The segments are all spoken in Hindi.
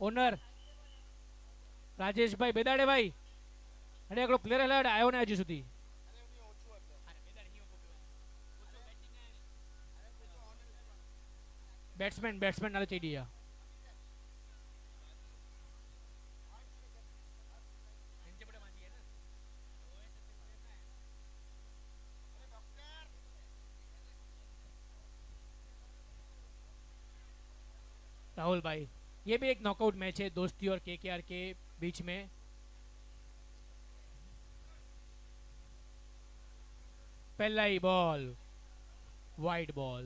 ઓનર રાજેશભાઈ બેદાડેભાઈ અને એકડો પ્લેયર હલાડ આવ્યો ને હજી સુધી બેટ્સમેન બેટ્સમેન નાલે ચડીયા राहुल भाई ये भी एक नॉकआउट मैच है दोस्ती और केकेआर के बीच में। पहला ही ball wide ball.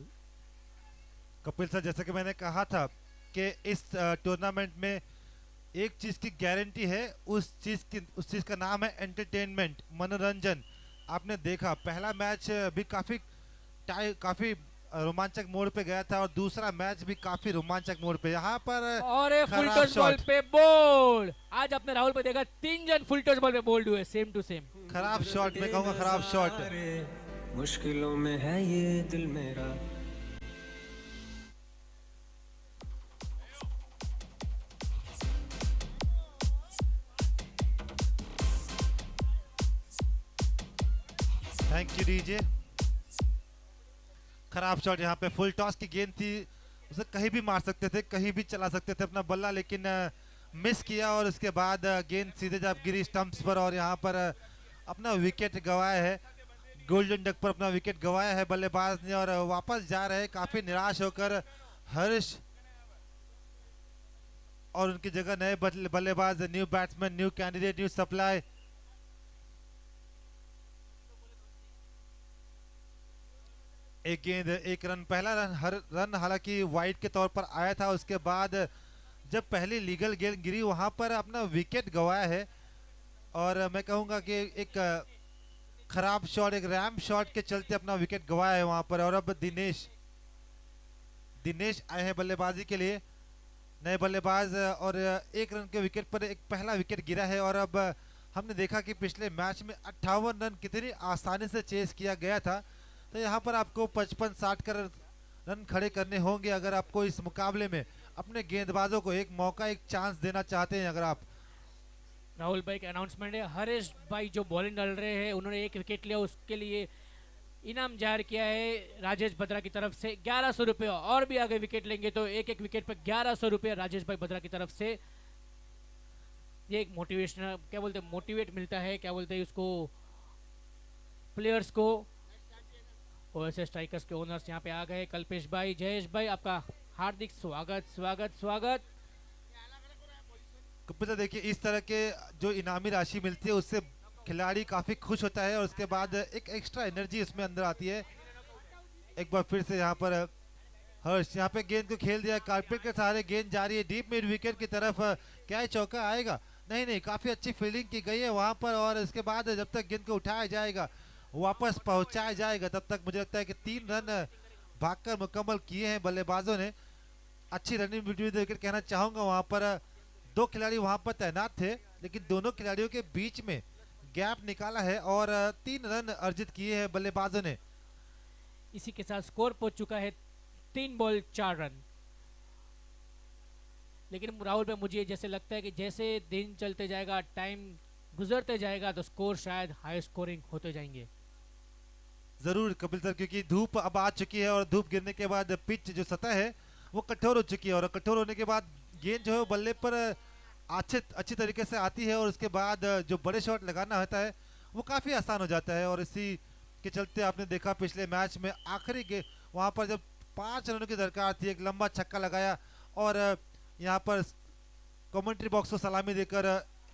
Kapil sir, जैसा कि मैंने कहा था कि इस टूर्नामेंट में एक चीज की गारंटी है, उस चीज का नाम है एंटरटेनमेंट, मनोरंजन। आपने देखा पहला मैच भी काफी रोमांचक मोड़ पे गया था और दूसरा मैच भी काफी रोमांचक मोड़ पे। यहाँ पर और फुल खराब टॉस बॉल शॉट, पे बोल्ड। आज आपने राहुल पे देखा 3 जन फुल टॉस बॉल पे बोल्ड हुए सेम टू सेम। खराब शॉट, मैं कहूँगा खराब शॉट। मुश्किलों में है ये दिल मेरा। Thank you DJ. खराब शॉट, यहाँ पे फुल टॉस की गेंद थी, उसे कहीं भी मार सकते थे, कहीं भी चला सकते थे अपना बल्ला, लेकिन मिस किया और उसके बाद गेंद सीधे जब गिरी स्टंप्स पर और यहाँ पर अपना विकेट गंवाया है। गोल्डन डक पर अपना विकेट गंवाया है बल्लेबाज ने और वापस जा रहे काफी निराश होकर हर्ष, और उनकी जगह नए बल्लेबाज, new batsman, new candidate, new supply. एक गेंद एक रन, पहला रन हालांकि वाइड के तौर पर आया था। उसके बाद जब पहली लीगल गेंद गिरी वहां पर अपना विकेट गंवाया है और मैं कहूंगा कि एक खराब शॉट, एक रैम शॉट के चलते अपना विकेट गंवाया है वहां पर। और अब दिनेश आए हैं बल्लेबाजी के लिए, नए बल्लेबाज, और एक रन के विकेट पर एक पहला विकेट गिरा है। और अब हमने देखा कि पिछले मैच में 58 रन कितनी आसानी से चेस किया गया था, तो यहाँ पर आपको 55-60 कर रन खड़े करने होंगे अगर आपको इस मुकाबले में अपने गेंदबाजों को एक मौका, एक चांस देना चाहते हैं। अगर आप राहुल भाई का अनाउंसमेंट है, हरीश भाई जो बॉलिंग डाल रहे हैं उन्होंने एक विकेट लिया, उसके लिए इनाम जाहिर किया है राजेश बत्रा की तरफ से 1100 रुपये। और भी आगे विकेट लेंगे तो एक एक विकेट पर 1100 रुपये राजेश भाई बत्रा की तरफ से। ये एक मोटिवेशनल, क्या बोलते हैं, मोटिवेट मिलता है, क्या बोलते हैं उसको, प्लेयर्स को। ओएसए स्ट्राइकर्स के ओनर्स यहाँ पे आ गए, कल्पेश भाई, जयेश भाई, आपका हार्दिक स्वागत स्वागत स्वागत। कपिल, देखिए इस तरह के जो इनामी राशि मिलती है उससे खिलाड़ी काफी खुश होता है और उसके बाद एक एक्स्ट्रा एनर्जी इसमें अंदर आती है। एक बार फिर से यहाँ पर हर्ष, यहाँ पे गेंद को खेल दिया, कारपेट के सहारे गेंद जा रही है डीप मिड विकेट की तरफ। क्या चौका आएगा? नहीं नहीं, काफी अच्छी फील्डिंग की गई है वहां पर और इसके बाद जब तक गेंद को उठाया जाएगा, वापस पहुंचाया जाएगा, तब तक मुझे लगता है कि 3 रन भागकर मुकम्मल किए हैं बल्लेबाजों ने। अच्छी रनिंग बिटवीन द विकेट कहना चाहूंगा। वहां पर 2 खिलाड़ी वहां पर तैनात थे, लेकिन दोनों खिलाड़ियों के बीच में गैप निकाला है और 3 रन अर्जित किए हैं बल्लेबाजों ने। इसी के साथ स्कोर पहुंच चुका है 3 बॉल 4 रन। लेकिन राहुल भाई, मुझे जैसे लगता है कि जैसे दिन चलते जाएगा, टाइम गुजरते जाएगा, तो स्कोर शायद हाई स्कोरिंग होते जाएंगे। जरूर कपिल सर, क्योंकि धूप अब आ चुकी है और धूप गिरने के बाद पिच जो सतह है वो कठोर हो चुकी है और कठोर होने के बाद गेंद जो है बल्ले पर अच्छी तरीके से आती है और उसके बाद जो बड़े शॉट लगाना होता है वो काफ़ी आसान हो जाता है। और इसी के चलते आपने देखा पिछले मैच में आखिरी वहाँ पर जब 5 रनों की दरकार थी, एक लंबा छक्का लगाया और यहाँ पर कमेंट्री बॉक्स को सलामी देकर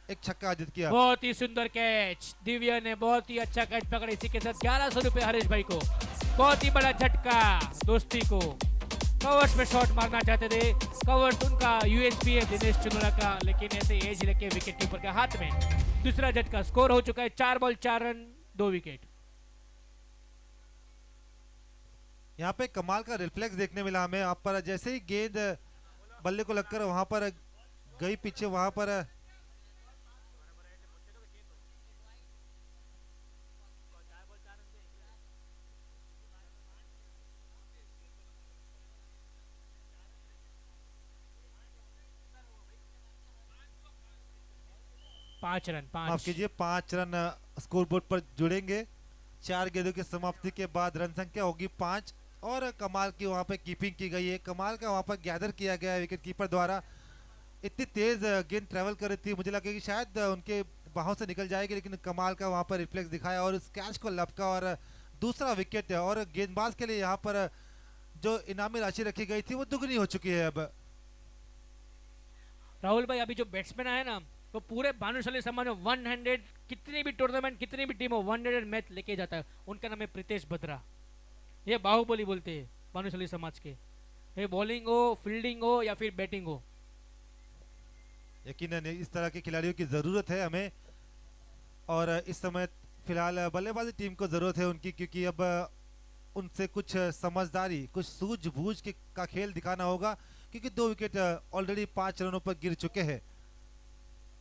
एक छक्का अर्जित किया। बहुत ही सुंदर कैच, दिव्या ने बहुत ही अच्छा कैच पकड़ा। इसी के साथ 1100 रुपए हरीश भाई को। बहुत ही बड़ा झटका दोस्ती को। कवर्स में शॉट मारना चाहते थे, कवर्स उनका यूएसपी है दिनेश चुनोला का, लेकिन ऐसे एज लेके विकेट कीपर के हाथ में। दूसरा झटका, स्कोर हो चुका है 4 बॉल 4 रन 2 विकेट। यहाँ पे कमाल का रिफ्लेक्स देखने मिला हमें। आप पर जैसे ही गेंद बल्ले को लगकर वहां पर गई पीछे, वहां पर 5 रन, माफ 5। कीजिए 5 रन स्कोरबोर्ड पर जुड़ेंगे। 4 गेंदों की समाप्ति के बाद रन संख्या होगी 5। और कमाल की वहां पे कीपिंग की गई है, कमाल का वहां पर गैदर किया गया है विकेट कीपर द्वारा। इतनी तेज गेंद ट्रेवल कर रही थी, मुझे लगा कि शायद उनके बाहों से निकल जाएगी, लेकिन कमाल का वहां पर रिफ्लेक्स दिखाया और उस कैच को लपका और दूसरा विकेट। और गेंदबाज के लिए यहाँ पर जो इनामी राशि रखी गई थी वो दुगनी हो चुकी है अब। राहुल भाई, अभी जो बैट्समैन आए ना, वो पूरे भानुशाली समाज में 100, कितनी भी टूर्नामेंट, कितनी भी टीम हो, 100 मैच लेके जाता है। उनका नाम है प्रीतेश बत्रा। ये बाहुबली बोलते हैं भानुशाली समाज के। ये बॉलिंग हो, फील्डिंग हो या फिर बैटिंग हो, यकीनन इस तरह के खिलाड़ियों की ज़रूरत है हमें। और इस समय फिलहाल बल्लेबाजी टीम को ज़रूरत है उनकी, क्योंकि अब उनसे कुछ समझदारी, कुछ सूझबूझ का खेल दिखाना होगा, क्योंकि 2 विकेट ऑलरेडी 5 रनों पर गिर चुके हैं।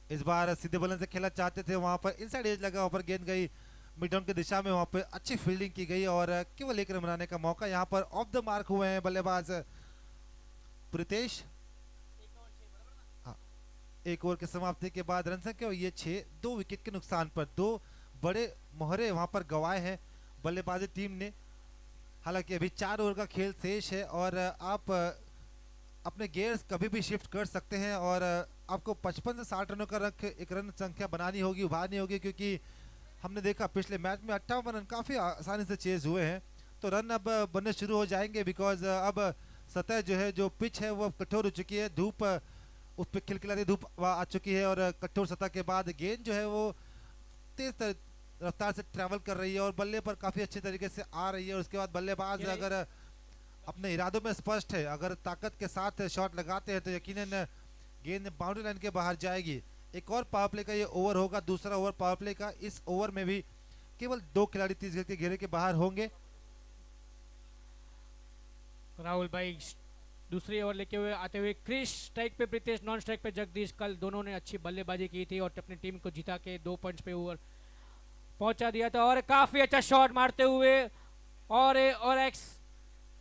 इस बार सीधे बल्ले से खेलना चाहते थे, वहां पर इनसाइड एज लगा, वहां पर गेंद गई मिड डाउन की दिशा में, वहां पर अच्छी फील्डिंग की गई और केवल 1 रन बनाने का मौका। यहाँ पर ऑफ द मार्क हुए हैं बल्लेबाज प्रीतेश। 1 ओवर की समाप्ति के बाद रन संख्या ये 6, 2 विकेट के नुकसान पर 2 बड़े मोहरे वहां पर गंवाए हैं बल्लेबाजी टीम ने। हालांकि अभी 4 ओवर का खेल शेष है और आप अपने गियर्स कभी भी शिफ्ट कर सकते हैं और आपको 55 से 60 रनों का एक रन संख्या बनानी होगी, उभारनी होगी, क्योंकि हमने देखा पिछले मैच में 58 रन काफ़ी आसानी से चेज हुए हैं। तो रन अब बनने शुरू हो जाएंगे, बिकॉज अब सतह जो है, जो पिच है वो कठोर हो चुकी है, धूप उस पर खिलखिलाती धूप आ चुकी है और कठोर सतह के बाद गेंद जो है वो तेज रफ्तार से ट्रैवल कर रही है और बल्ले पर काफ़ी अच्छे तरीके से आ रही है। उसके बाद बल्लेबाज अगर अपने इरादों में स्पष्ट है, अगर ताकत के साथ शॉट लगाते हैं तो यकीनन गेंद बाउंड्री लाइन के बाहर जाएगी। एक और पावर प्ले का ये ओवर होगा, दूसरा ओवर पावर प्ले का। इस ओवर में भी केवल 2 खिलाड़ी 30 गज के घेरे के बाहर होंगे। राहुल भाई दूसरी ओवर लेके हुए आते हुए क्रिश स्ट्राइक पे प्रीतेश, नॉन स्ट्राइक पे जगदीश। कल दोनों ने अच्छी बल्लेबाजी की थी और अपनी टीम को जिता के 2 पॉइंट्स पे ओवर पहुंचा दिया था और काफी अच्छा शॉट मारते हुए और एक्स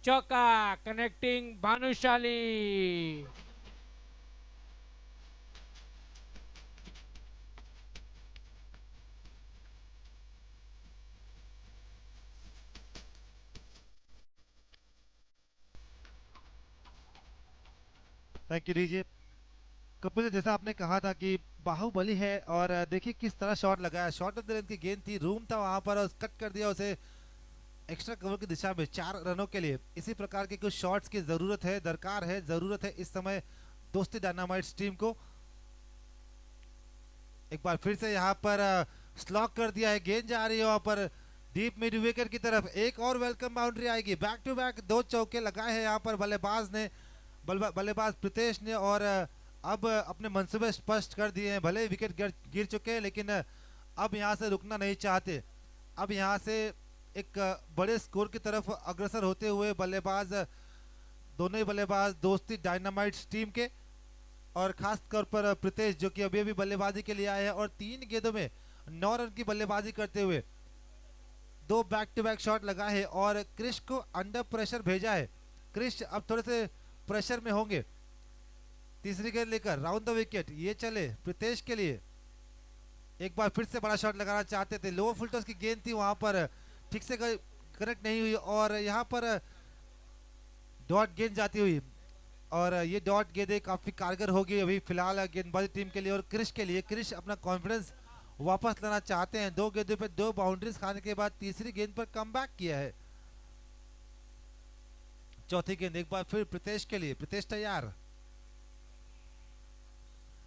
चौका कनेक्टिंग भानुशाली। थैंक यू दीजिए। कपिल, जैसा आपने कहा था कि बाहुबली है और देखिए किस तरह शॉट लगाया। शॉट ऑफ द रेंज की गेंद थी, रूम था वहां पर और कट कर दिया उसे एक्स्ट्रा कवर की दिशा में 4 रनों के लिए। इसी प्रकार के कुछ शॉट्स की जरूरत है, दरकार है, जरूरत है इस समय दोस्ती डायनामाइट्स टीम को। एक बार फिर से यहाँ पर स्लॉक कर दिया है, गेंद जा रही है वहां पर डीप मिड विकेट की तरफ। एक और वेलकम बाउंड्री आएगी। बैक टू बैक 2 चौके लगाए हैं यहाँ पर बल्लेबाज प्रीतेश ने और अब अपने मंसूबे स्पष्ट कर दिए हैं। भले ही विकेट गिर चुके हैं, लेकिन अब यहाँ से रुकना नहीं चाहते। अब यहाँ से एक बड़े स्कोर की तरफ अग्रसर होते हुए बल्लेबाज, दोनों ही बल्लेबाज दोस्ती डायनामाइट्स टीम के और खास तौर पर प्रीतेश, जो कि अभी अभी बल्लेबाजी के लिए आए हैं और 3 गेंदों में 9 रन की बल्लेबाजी करते हुए 2 बैक टू बैक शॉट लगाए हैं और क्रिश को अंडर प्रेशर भेजा है। क्रिश अब थोड़े से प्रेशर में होंगे। तीसरी गेंद लेकर राउंड द विकेट, ये चले प्रीतेश के लिए। एक बार फिर से बड़ा शॉट लगाना चाहते थे, लोअर फुल टॉस की गेंद थी, वहां पर ठीक से कनेक्ट नहीं हुई और यहाँ पर डॉट गेंद जाती हुई और ये डॉट गेंद काफी कारगर होगी अभी फिलहाल गेंदबाजी टीम के लिए और क्रिश के लिए। क्रिश अपना कॉन्फिडेंस वापस लाना चाहते हैं। 2 गेंदों पे 2 बाउंड्रीज खाने के बाद तीसरी गेंद पर कमबैक किया है। चौथी गेंद एक बार फिर प्रीतेश के लिए। प्रीतेश तैयार,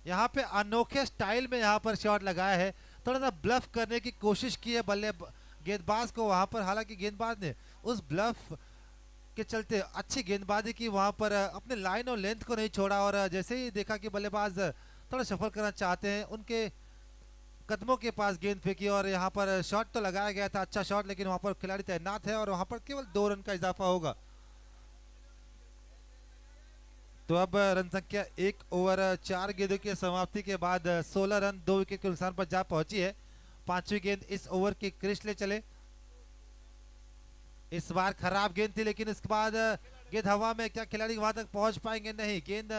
यहाँ पे अनोखे स्टाइल में यहाँ पर शॉट लगाया है, थोड़ा सा ब्लफ करने की कोशिश की है गेंदबाज को वहां पर। हालांकि गेंदबाज ने उस ब्लफ के चलते अच्छी गेंदबाजी की, वहां पर अपने लाइन और लेंथ को नहीं छोड़ा और जैसे ही देखा कि बल्लेबाज थोड़ा सफल करना चाहते हैं, उनके कदमों के पास गेंद फेंकी और यहाँ पर शॉट तो लगाया गया था, अच्छा शॉट, लेकिन वहां पर खिलाड़ी तैनात है और वहां पर केवल 2 रन का इजाफा होगा। तो अब रन संख्या 1 ओवर 4 गेंदों की समाप्ति के बाद 16 रन 2 विकेट के नुकसान पर जा पहुंची है। 5वीं गेंद इस ओवर की क्रिश ले चले। इस बार खराब गेंद थी, लेकिन इसके बाद गेंद हवा में, क्या खिलाड़ी वहां तक पहुंच पाएंगे? नहीं, गेंद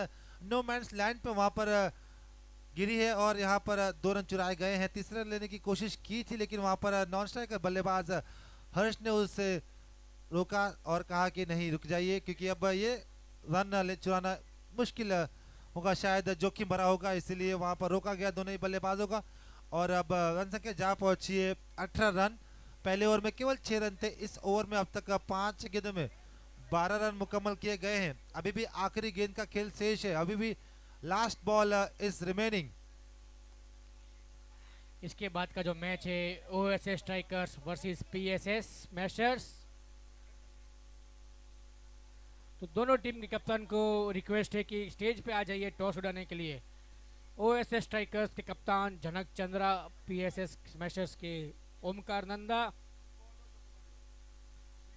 नो मैन्स लैंड पे वहां पर गिरी है और यहाँ पर 2 रन चुराए गए हैं। तीसरे रन लेने की कोशिश की थी लेकिन वहाँ पर नॉन स्ट्राइकर बल्लेबाज हर्ष ने उसे रोका और कहा कि नहीं रुक जाइए, क्योंकि अब ये रन चुराना मुश्किल होगा, शायद जोखिम भरा होगा, इसीलिए वहाँ पर रोका गया दोनों ही बल्लेबाजों का। और अब रन संख्या जा पहुंची है 18 रन। पहले ओवर में केवल 6 रन थे, इस ओवर में अब तक 5 गेंदों में 12 रन मुकम्मल किए गए हैं। अभी भी आखिरी गेंद का खेल शेष है, अभी भी लास्ट बॉल इज रिमेनिंग। इसके बाद का जो मैच है OSS strikers versus PSS smashers, तो दोनों टीम के कप्तान को रिक्वेस्ट है कि स्टेज पे आ जाइए टॉस उड़ाने के लिए। ओएसएस स्ट्राइकर्स के कप्तान जनक चंद्रा, पीएसएस स्मैशर्स के ओमकार नंदा।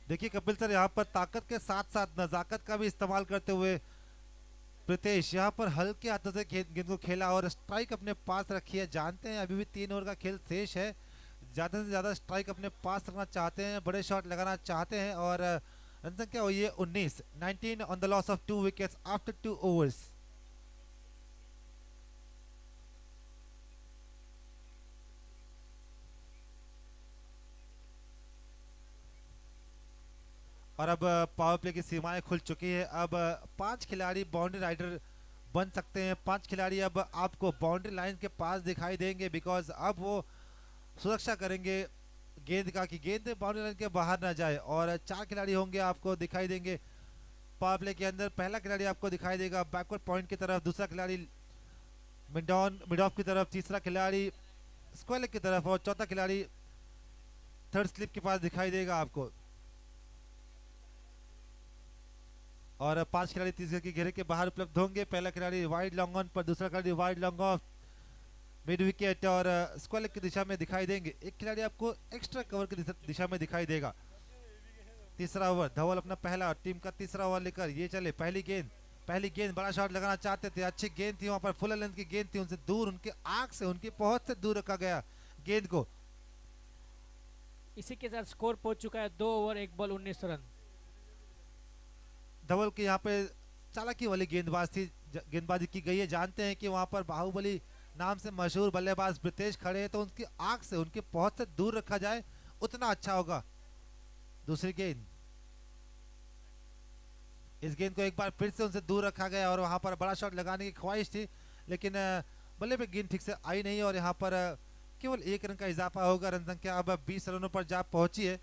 देखिए कपिल सर, यहाँ पर ताकत के साथ साथ नजाकत का भी इस्तेमाल करते हुए प्रीतेश यहाँ पर हल्के हाथों से गेंद को खेला और स्ट्राइक अपने पास रखी है। जानते हैं अभी भी 3 ओवर का खेल शेष है, ज्यादा से ज्यादा स्ट्राइक अपने पास रखना चाहते हैं, बड़े शॉट लगाना चाहते हैं। और रन संख्या हुई है 19 on the loss of 2 wickets after 2 overs. और अब पावर प्ले की सीमाएं खुल चुकी है। अब 5 खिलाड़ी बाउंड्री राइडर बन सकते हैं। 5 खिलाड़ी अब आपको बाउंड्री लाइन के पास दिखाई देंगे, बिकॉज अब वो सुरक्षा करेंगे गेंद का कि गेंद बाउंड्री लाइन के बाहर ना जाए। और 4 खिलाड़ी होंगे आपको दिखाई देंगे पावर प्ले के अंदर। पहला खिलाड़ी आपको दिखाई देगा बैकवर्ड पॉइंट की तरफ, दूसरा खिलाड़ी मिड ऑफ की तरफ, तीसरा खिलाड़ी स्क्वायर लेग की तरफ और चौथा खिलाड़ी थर्ड स्लिप के पास दिखाई देगा आपको। और 5 खिलाड़ी तीसरे के घेरे के बाहर उपलब्ध होंगे। पहला खिलाड़ी वाइड लॉन्ग ऑन पर, दूसरा खिलाड़ी wide long off, mid wicket और स्क्वायर लेग की दिशा में दिखाई देंगे। एक खिलाड़ी आपको एक्स्ट्रा कवर की दिशा में दिखाई देगा। तीसरा ओवर, धवल अपना पहला टीम का तीसरा ओवर लेकर ये चले। पहली गेंद बड़ा शॉट लगाना चाहते थे, अच्छी गेंद थी, वहां पर फुल लेंथ की गेंद थी, उनसे दूर, उनके आंख से, उनकी पहुंच से दूर रखा गया गेंद को। इसी के साथ स्कोर पहुंच चुका है 2 ओवर 1 बॉल 19 रन। धवल की यहाँ पे चालाकी वाली गेंदबाजी की गई है। जानते हैं कि वहां पर बाहुबली नाम से मशहूर बल्लेबाज ब्रितेश खड़े हैं, तो उनकी आंख से, उनकी पहुंच से दूर रखा जाए उतना अच्छा होगा। दूसरी गेंद, इस गेंद को एक बार फिर से उनसे दूर रखा गया और वहां पर बड़ा शॉट लगाने की ख्वाहिश थी, लेकिन बल्ले पे गेंद ठीक से आई नहीं और यहाँ पर केवल 1 रन का इजाफा होगा। रन संख्या अब 20 रनों पर जा पहुंची है।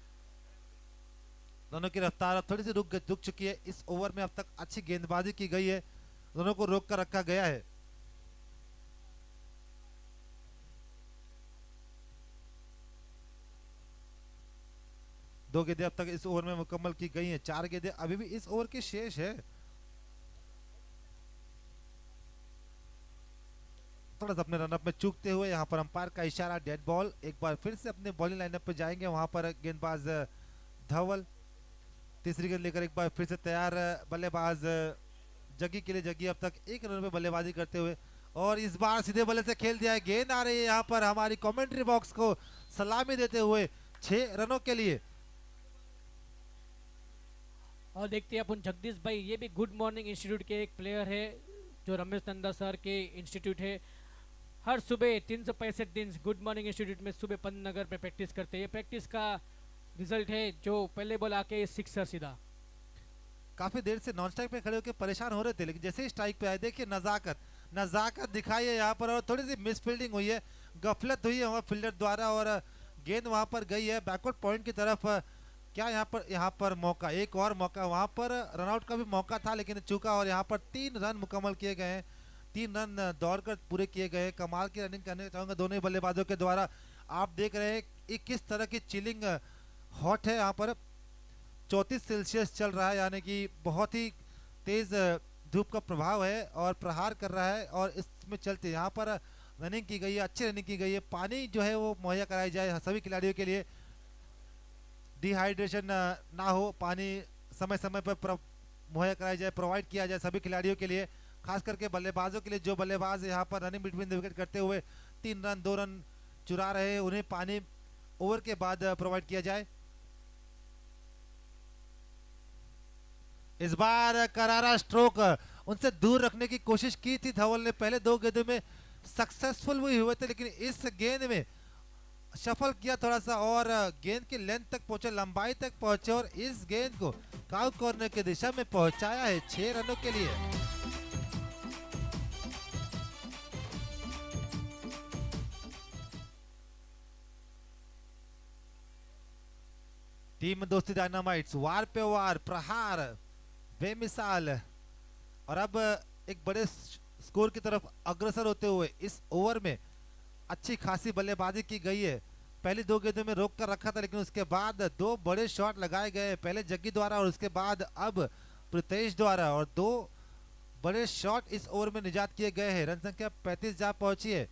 दोनों की रफ्तार अब थोड़ी सी रुक चुकी है। इस ओवर में अब तक अच्छी गेंदबाजी की गई है, दोनों को रोक कर रखा गया है। दो गेंदें अब तक इस ओवर में मुकम्मल की गई हैं। 4 गेंदें अभी भी इस ओवर की शेष है। थोड़ा सा अपने रनअप में चूकते हुए यहाँ पर अंपायर का इशारा, डेड बॉल। एक बार फिर से अपने बॉलिंग लाइनअप पे जाएंगे, वहां पर गेंदबाज धवल तीसरी गेंद लेकर एक बार फिर से तैयार बल्लेबाज जग्गी के लिए। जग्गी अब तक 1 रन पे बल्लेबाजी करते हुए और इस बार सीधे बल्ले से खेल दिया है। गेंद आ रही है यहाँ पर हमारी कमेंट्री बॉक्स को सलामी देते हुए 6 रनों के लिए। और देखते हैं अपन जगदीश भाई, ये भी गुड मॉर्निंग इंस्टीट्यूट के एक प्लेयर है, जो रमेश नंदा सर के इंस्टीट्यूट है। हर सुबह 365 दिन गुड मॉर्निंग इंस्टीट्यूट में सुबह पंतनगर पे प्रैक्टिस करते हैं। प्रैक्टिस का रिजल्ट है जो पहले बॉल आके 6 सीधा। काफी देर से नॉन स्ट्राइक पे खड़े होकर परेशान हो रहे थे, लेकिन जैसे ही स्ट्राइक पे आए, देखिए नजाकत दिखाई है यहाँ पर। और थोड़ी सी मिस फील्डिंग हुई है, गफलत हुई है वहाँ फील्डर द्वारा और गेंद वहां पर गई है बैकवर्ड पॉइंट की तरफ। क्या यहाँ पर मौका, एक और मौका, वहां पर रनआउट का भी मौका था लेकिन चूका। और यहाँ पर 3 रन मुकम्मल किए गए हैं, 3 रन दौड़कर पूरे किए गए। कमाल की रनिंग करने चाहूंगा दोनों ही बल्लेबाजों के द्वारा। आप देख रहे हैं किस तरह की चिलिंग हॉट है यहाँ पर। 34 सेल्सियस चल रहा है, यानी कि बहुत ही तेज धूप का प्रभाव है और प्रहार कर रहा है। और इसमें चलते यहाँ पर रनिंग की गई है, अच्छी रनिंग की गई है। पानी जो है वो मुहैया कराई जाए सभी खिलाड़ियों के लिए, डिहाइड्रेशन ना हो, पानी समय समय पर मुहैया कराया जाए, प्रोवाइड किया जाए सभी खिलाड़ियों के लिए, खास करके बल्लेबाजों के लिए। जो बल्लेबाज यहाँ पर रनिंग बिटवीन द विकेट करते हुए 3 रन 2 रन चुरा रहे हैं, उन्हें पानी ओवर के बाद प्रोवाइड किया जाए। इस बार करारा स्ट्रोक उनसे दूर रखने की कोशिश की थी धवल ने। पहले 2 गेंदों में सक्सेसफुल भी हुए थे, लेकिन इस गेंद में सफल किया थोड़ा सा और गेंद की लेंथ तक पहुंचे, लंबाई तक पहुंचे और इस गेंद को काउ कॉर्नर की दिशा में पहुंचाया है 6 रनों के लिए। टीम दोस्ती डायनामाइट्स वार पे वार, प्रहार बेमिसाल, और अब एक बड़े स्कोर की तरफ अग्रसर होते हुए इस ओवर में अच्छी खासी बल्लेबाजी की गई है। पहली 2 गेंदों में रोक कर रखा था, लेकिन उसके बाद 2 बड़े शॉट लगाए गए, पहले जग्गी द्वारा और उसके बाद अब प्रीतेश द्वारा, और 2 बड़े शॉट इस ओवर में निजात किए गए हैं। रन संख्या 35 जा पहुंची है।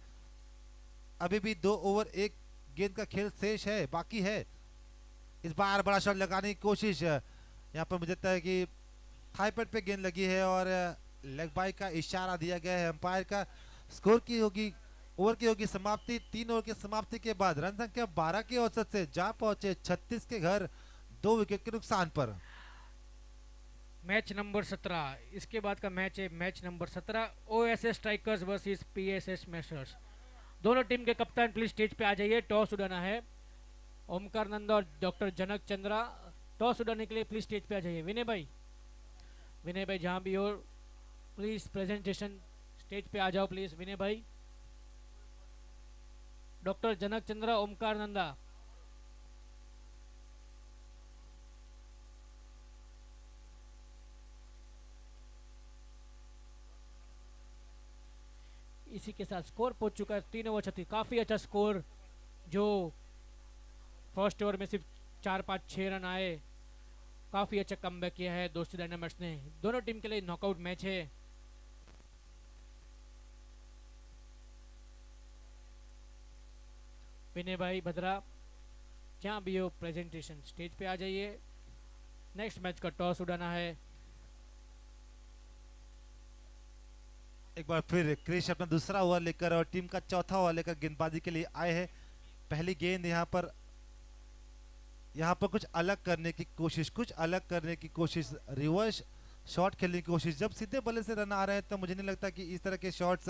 अभी भी 2 ओवर 1 गेंद का खेल शेष है, बाकी है। इस बार बड़ा शॉट लगाने की कोशिश, यहाँ पर मुझे लगता है कि थाई पैड पे गेंद लगी है और लेग बाई का इशारा दिया गया है अंपायर का। स्कोर की होगी, ओवर की होगी समाप्ति। 3 ओवर की समाप्ति के बाद रन संख्या 12 के औसत से जा पहुंचे 36 के घर, 2 विकेट के नुकसान पर। मैच नंबर 17, इसके बाद का मैच है match number 17, OSS strikers versus PSS smashers. दोनों टीम के कप्तान प्लीज स्टेज पे आ जाइए। टॉस उड़ाना है। ओमकार नंदा और डॉक्टर जनक चंद्रा टॉस उड़ाने के लिए प्लीज स्टेज पे आ जाइए। विनय भाई जहां भी हो प्लीज प्रेजेंटेशन स्टेज पे आ जाओ प्लीज। विनय भाई, डॉक्टर जनक चंद्रा, ओमकार नंदा। इसी के साथ स्कोर पहुंच चुका है 3 ओवर 36। काफी अच्छा स्कोर, जो फर्स्ट ओवर में सिर्फ 4-5-6 रन आए। काफी अच्छा कमबैक किया है दोस्ती डायनामाइट्स ने। दोनों टीम के लिए नॉकआउट मैच है। विनय भाई भद्रा, जहां भी हो प्रेजेंटेशन स्टेज पे आ जाइए। नेक्स्ट मैच का टॉस उड़ाना है। एक बार फिर क्रिश अपना दूसरा ओवर लेकर और टीम का चौथा ओवर लेकर गेंदबाजी के लिए आए हैं। पहली गेंद यहाँ पर कुछ अलग करने की कोशिश, रिवर्स शॉट खेलने की कोशिश। जब सीधे बल्ले से रन आ रहे हैं तो मुझे नहीं लगता कि इस तरह के शॉट्स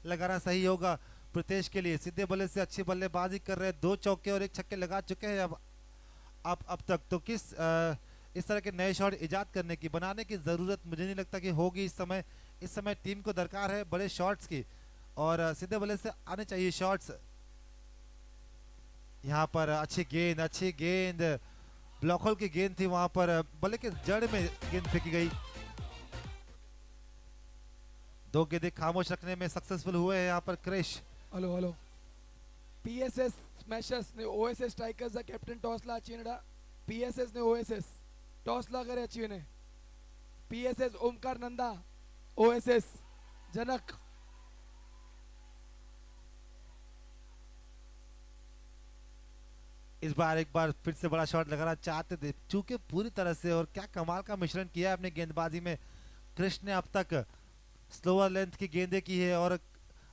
लगाना सही होगा प्रीतेश के लिए। सीधे बल्ले से अच्छी बल्लेबाजी कर रहे हैं, 2 चौके और 1 छक्के लगा चुके हैं अब तक। तो इस तरह के नए शॉट इजाद करने की, बनाने की जरूरत मुझे नहीं लगता कि होगी इस समय टीम को दरकार है बड़े शॉट्स की, और सीधे बल्ले से आने चाहिए शॉट्स। यहाँ पर अच्छी गेंद ब्लॉक होल की गेंद थी, वहां पर बल्ले के जड़ में गेंद फेंकी गई। 2 गेंदें खामोश रखने में सक्सेसफुल हुए हैं यहाँ पर क्रिश। हेलो पीएसएस स्मैशर्स ने OSS strikers the captain toss ला चीनडा। पीएसएस ने ओएसएस टॉस ला करे अच्छी ने। PSS Omkar Nanda, OSS Janak. इस बार एक बार फिर से बड़ा शॉट लगाना चाहते थे, चूंकि पूरी तरह से, और क्या कमाल का मिश्रण किया है अपने गेंदबाजी में कृष्ण ने। अब तक स्लोअर लेंथ की गेंदें की है और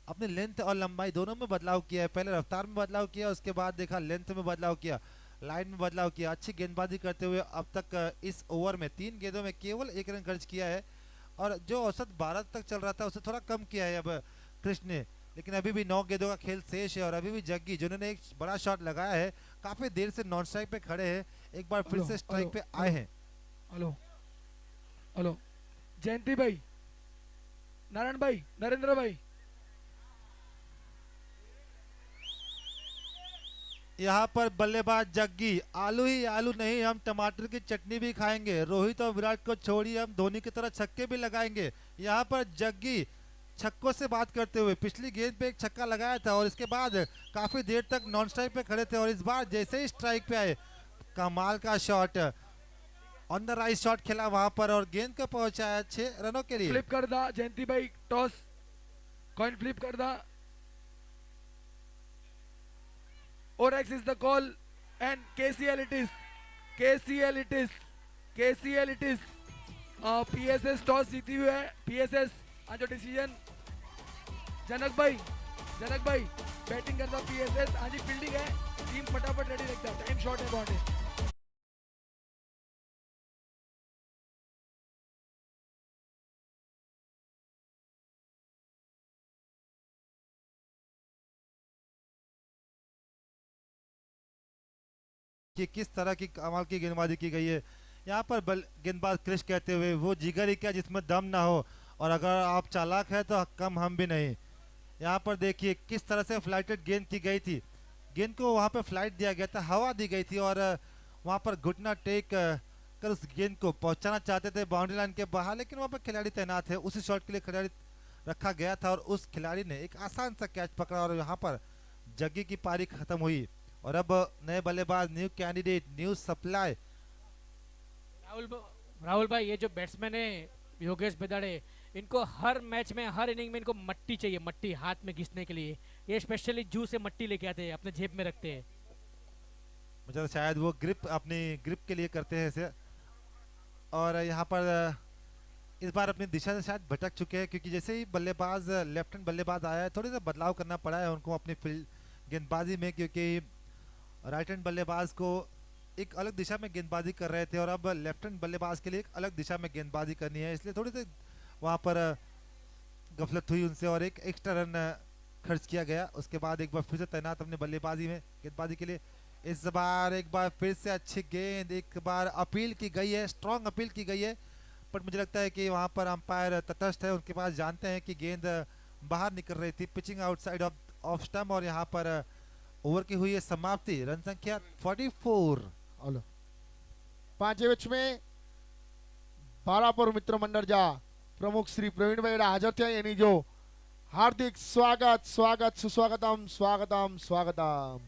अपनी लेंथ और लंबाई दोनों में बदलाव किया है। पहले रफ्तार में बदलाव किया, उसके बाद देखा लेंथ में बदलाव किया, लाइन में बदलाव किया। अच्छी गेंदबाजी करते हुए अब तक इस ओवर में 3 गेंदों में केवल 1 रन खर्च किया है, और जो औसत 12 तक चल रहा था उसे थोड़ा कम किया है अब कृष्ण ने। लेकिन अभी भी 9 गेंदों का खेल शेष है, और अभी भी जग्गी जिन्होंने एक बड़ा शॉट लगाया है, काफी देर से नॉन स्ट्राइक पे खड़े हैं, एक बार फिर से स्ट्राइक पे आए हैं। हेलो जयंती भाई, नारायण भाई, नरेंद्र भाई, यहाँ पर बल्लेबाज जग्गी, आलू ही आलू नहीं, हम टमाटर की चटनी भी खाएंगे। रोहित और विराट को छोड़िए, हम धोनी की तरह छक्के भी लगाएंगे। यहाँ पर जग्गी छक्कों से बात करते हुए पिछली गेंद पे एक छक्का लगाया था, और इसके बाद काफी देर तक नॉन स्ट्राइक पे खड़े थे, और इस बार जैसे ही स्ट्राइक पे आए, कमाल का shot, on the right shot खेला वहां पर और गेंद को पहुंचाया 6 रनों के लिए। फ्लिप कर दा जयंती भाई, टॉस कॉइन फ्लिप कर दा। Orex is the call and KCL it is. PSS toss जीती हुई है। PSS आज जो डिसीजन जनक भाई बैटिंग करता PSS आज फील्डिंग है, टीम फटाफट रेडी रखता है, टाइम शॉर्ट है बहुत। कि किस तरह की कमाल की गेंदबाजी की गई है। यहाँ पर गेंदबाज क्रिश कहते हुए, वो जिगर ही क्या जिसमें दम ना हो, और अगर आप चालाक है तो कम हम भी नहीं। यहाँ पर देखिए किस तरह से फ्लाइटेड गेंद की गई थी, गेंद को वहाँ पे फ्लाइट दिया गया था, हवा दी गई थी, और वहाँ पर घुटना टेक कर उस गेंद को पहुँचाना चाहते थे बाउंड्री लाइन के बाहर, लेकिन वहाँ पर खिलाड़ी तैनात है, उसी शॉट के लिए खिलाड़ी रखा गया था, और उस खिलाड़ी ने एक आसान सा कैच पकड़ा, और यहाँ पर जग्गी की पारी खत्म हुई। और अब नए बल्लेबाज, new candidate, new supply. Rahul भाई, ये जो बैट्समैन है योगेश बेदाड़े, इनको हर मैच में, हर इनिंग में इनको मट्टी चाहिए, मट्टी हाथ में घिसने के लिए। ये स्पेशली जू से मट्टी लेके आते हैं, अपने जेब में रखते हैं। मुझे तो शायद वो ग्रिप, अपनी ग्रिप के लिए करते हैं इसे। और यहाँ पर इस बार अपनी दिशा से शायद भटक चुके हैं, क्योंकि जैसे ही बल्लेबाज, लेफ्ट हैंड बल्लेबाज आया है, थोड़ी सा बदलाव करना पड़ा है उनको अपनी फील्ड गेंदबाजी में, क्योंकि राइट हैंड बल्लेबाज को एक अलग दिशा में गेंदबाजी कर रहे थे, और अब लेफ्ट हैंड बल्लेबाज के लिए एक अलग दिशा में गेंदबाजी करनी है, इसलिए थोड़ी सी वहाँ पर गफलत हुई उनसे, और एक एक्स्ट्रा रन खर्च किया गया। उसके बाद एक बार फिर से तैनात अपने बल्लेबाजी में, गेंदबाजी के लिए। इस बार एक बार फिर से अच्छी गेंद, एक बार अपील की गई है, स्ट्रॉन्ग अपील की गई है, बट मुझे लगता है कि वहाँ पर अंपायर तटस्थ है, उनके पास जानते हैं कि गेंद बाहर निकल रही थी, पिचिंग आउटसाइड ऑफ स्टंप, और यहाँ पर ओवर की हुई है समाप्ति, रन संख्या 44। हलो પાંચે મેચ में બારાપુર મિત્ર મંડળ જા પ્રમુખ શ્રી પ્રવીણભાઈ હાજર થયા, એની જો હાર્दिक स्वागत स्वागत सुस्वागतम स्वागतम स्वागतम।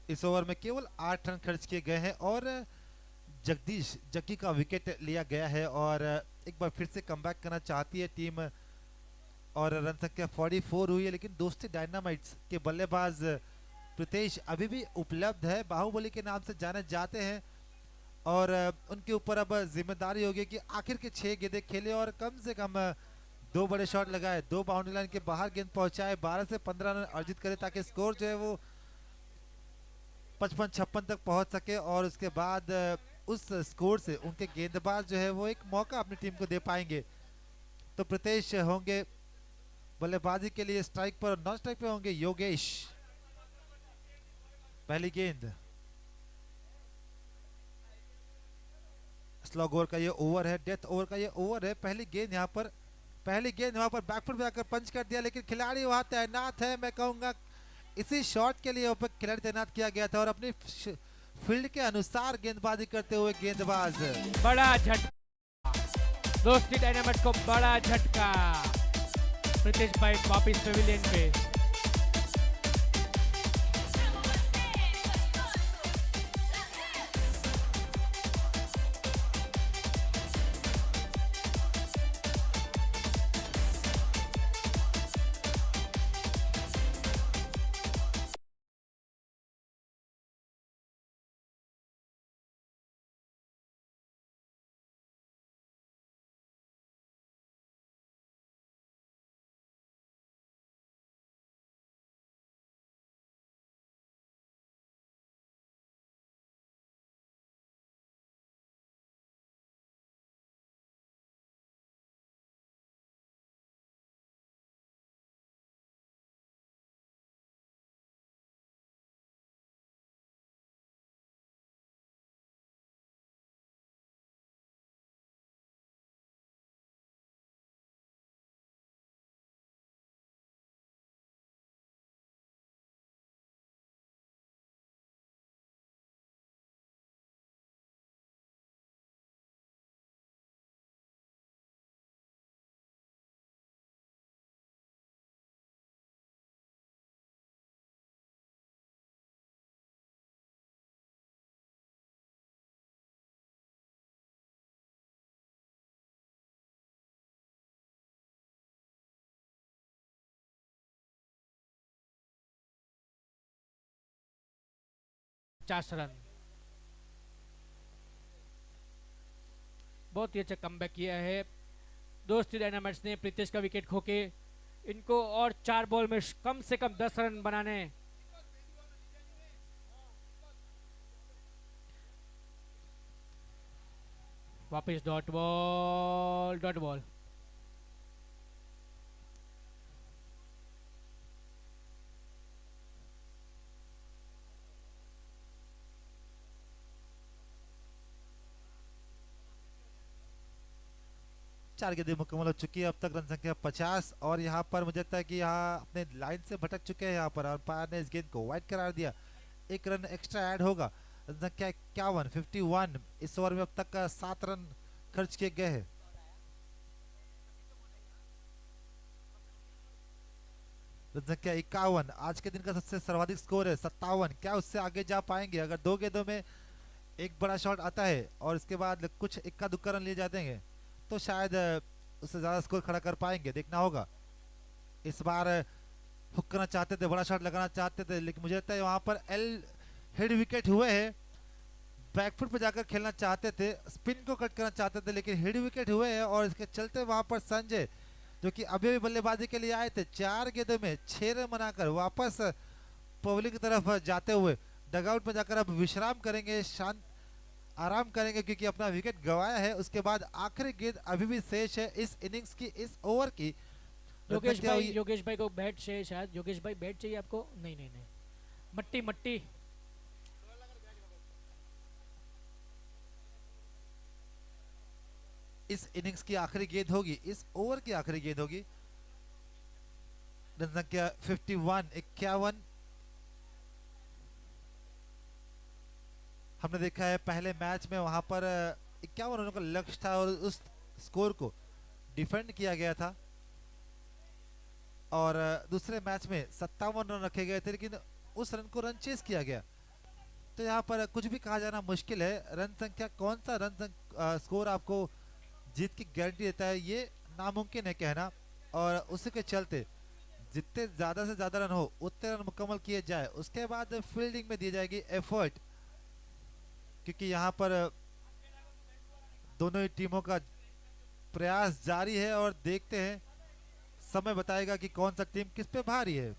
इस ओवर में केवल 8 रन खर्च किए गए हैं, और जग्गी का विकेट लिया गया है, और एक बार फिर से कमबैक करना चाहती है टीम, और रन संख्या 44 हुई है। लेकिन दोस्ती डायनामाइट्स के बल्लेबाज प्रीतेश अभी भी उपलब्ध है, बाहुबली के नाम से जाने जाते हैं, और उनके ऊपर अब जिम्मेदारी होगी कि आखिर के 6 गेंदें खेले और कम से कम 2 बड़े शॉट लगाए, 2 बाउंड्री लाइन के बाहर गेंद पहुंचाए, 12 से 15 रन अर्जित करे, ताकि स्कोर जो है वो 55-56 तक पहुंच सके, और उसके बाद उस स्कोर से उनके गेंदबाज जो है वो एक मौका अपनी टीम को दे पाएंगे। तो प्रीतेश होंगे बल्लेबाजी के लिए स्ट्राइक पर, नॉन स्ट्राइक पे होंगे योगेश। पहली गेंद, स्लॉग ओवर का ये ओवर है, डेथ ओवर का ये ओवर है। पहली गेंद यहाँ पर बैकफुट में आकर पंच कर दिया, लेकिन खिलाड़ी वहां तैनात है। मैं कहूंगा इसी शॉट के लिए खिलाड़ी तैनात किया गया था, और अपनी फील्ड के अनुसार गेंदबाजी करते हुए गेंदबाज। बड़ा झटका, दोस्ती डायनामाइट को बड़ा झटका। प्रीतेश भाई वापिस पेविलियन पे। चार रन, बहुत ही अच्छा कमबैक किया है दोस्ती डायनामाइट्स ने। प्रीतेश का विकेट खोके इनको और 4 बॉल में कम से कम 10 रन बनाने। वापस डॉट बॉल। 4 गेंदें मुकम्मल हो चुकी है, अब तक रन संख्या 50। और यहाँ पर मुझे लगता है कि यहाँ अपने लाइन से भटक चुके हैं यहाँ पर, और अंपायर ने इस गेंद को वाइड करार दिया। एक रन एक्स्ट्रा ऐड होगा, रन संख्या 51 51। इस ओवर में अब तक 7 रन खर्च किए गए हैं। रन संख्या 51, आज के दिन का सबसे सर्वाधिक स्कोर है 57। क्या उससे आगे जा पाएंगे? अगर 2 गेंदों में एक बड़ा शॉट आता है और इसके बाद कुछ इक्का दुक्का रन लिए जाते हैं तो शायद उससे ज्यादा स्कोर खड़ा कर पाएंगे, देखना होगा। इस बार हुक करना चाहते थे, बड़ा शॉट लगाना चाहते थे, लेकिन मुझे लगता है वहां पर हेड विकेट हुए हैं। बैकफुट पे जाकर खेलना चाहते थे, स्पिन को कट करना चाहते थे, लेकिन हेड विकेट हुए हैं। और इसके चलते वहां पर संजय जो कि अभी भी बल्लेबाजी के लिए आए थे, 4 गेंदों में 6 रन बनाकर वापस पब्लिक की तरफ जाते हुए डगआउट में जाकर अब विश्राम करेंगे, शांत आराम करेंगे, क्योंकि अपना विकेट गंवाया है। उसके बाद आखिरी गेंद अभी भी शेष है इस इनिंग्स की, इस ओवर की। योगेश भाई को बैट चाहिए शायद। योगेश भाई बैट चाहिए आपको? नहीं नहीं नहीं, मट्टी मट्टी। इस इनिंग्स की आखिरी गेंद होगी, इस ओवर की आखिरी गेंद होगी। रन संख्या 51 51। हमने देखा है पहले मैच में वहां पर 51 रनों का लक्ष्य था और उस स्कोर को डिफेंड किया गया था, और दूसरे मैच में 57 रन रखे गए थे, लेकिन उस रन को रन चेस किया गया। तो यहाँ पर कुछ भी कहा जाना मुश्किल है। रन संख्या कौन सा स्कोर आपको जीत की गारंटी देता है, ये नामुमकिन है कहना। और उसी के चलते जितने ज्यादा से ज्यादा रन हो उतने रन मुकम्मल किए जाए, उसके बाद फील्डिंग में दी जाएगी एफर्ट, क्योंकि यहाँ पर दोनों ही टीमों का प्रयास जारी है। और देखते हैं, समय बताएगा कि कौन सा टीम किस पे भारी है।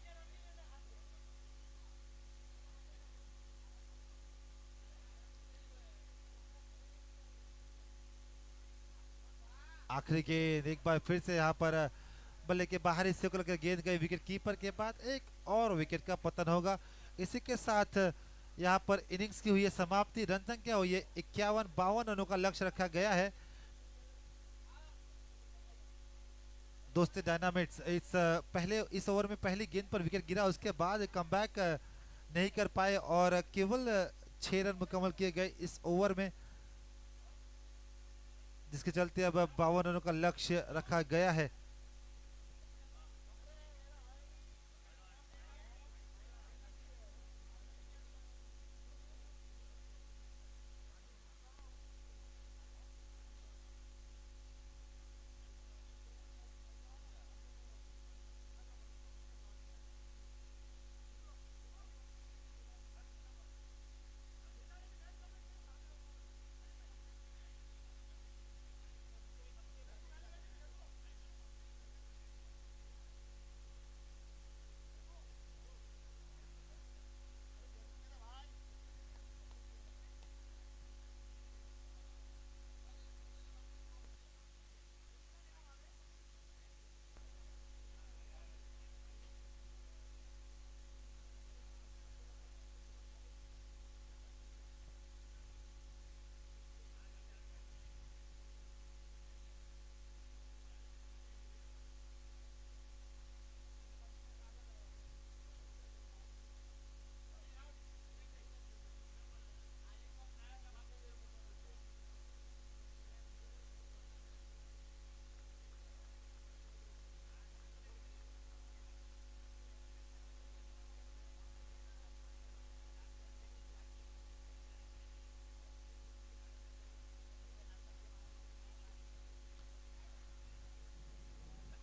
आखिरी गेंद एक बार फिर से यहाँ पर बल्ले के बाहरी हिस्से को लेकर गेंद गई विकेट कीपर के बाद, एक और विकेट का पतन होगा। इसी के साथ यहाँ पर इनिंग्स की हुई है समाप्ति। रन संख्या हुई है 51 52 रनों का लक्ष्य रखा गया है। दोस्ती डायनामिट्स इस ओवर में पहली गेंद पर विकेट गिरा, उसके बाद कमबैक नहीं कर पाए और केवल 6 रन मुकम्मल किए गए इस ओवर में, जिसके चलते अब 52 रनों का लक्ष्य रखा गया है।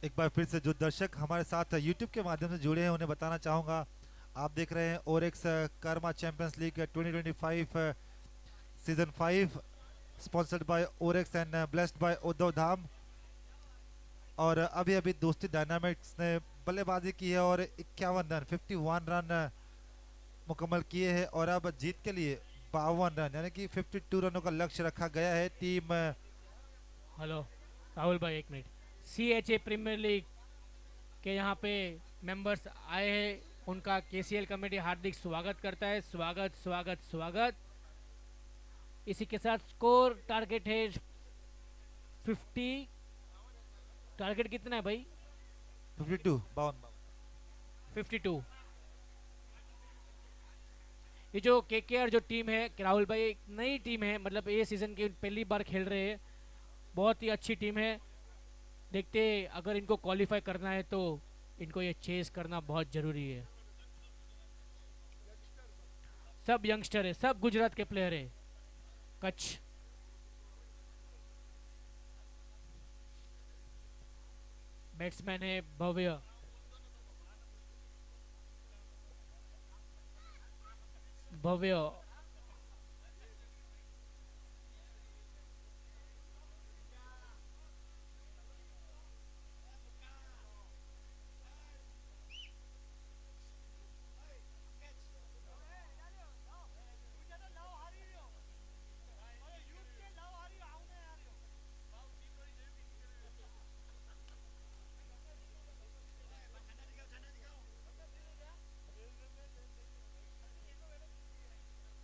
एक बार फिर से जो दर्शक हमारे साथ यूट्यूब के माध्यम से जुड़े हैं उन्हें बताना चाहूंगा, आप देख रहे हैं Orex Karma champions league 2025 season 5 sponsored by Orex and blessed by Uddhav Dham. और अभी अभी दोस्ती डायनामिक्स ने बल्लेबाजी की है और 51 रन मुकम्मल किए हैं, और अब जीत के लिए 52 रन यानी कि 52 रनों का लक्ष्य रखा गया है। टीम हेलो राहुल भाई, एक मिनट। CHA प्रीमियर लीग के यहाँ पे मेंबर्स आए हैं, उनका KCL कमेटी हार्दिक स्वागत करता है। स्वागत स्वागत स्वागत। इसी के साथ स्कोर टारगेट है 50 टारगेट कितना है भाई? 52 52। 52। ये जो केकेआर जो टीम है राहुल भाई, एक नई टीम है, मतलब ये सीजन की पहली बार खेल रहे हैं। बहुत ही अच्छी टीम है। देखते अगर इनको क्वालिफाई करना है तो इनको ये चेस करना बहुत ज़रूरी है। सब यंगस्टर है, सब गुजरात के प्लेयर है। कच्छ बैट्समैन है भव्य। भव्य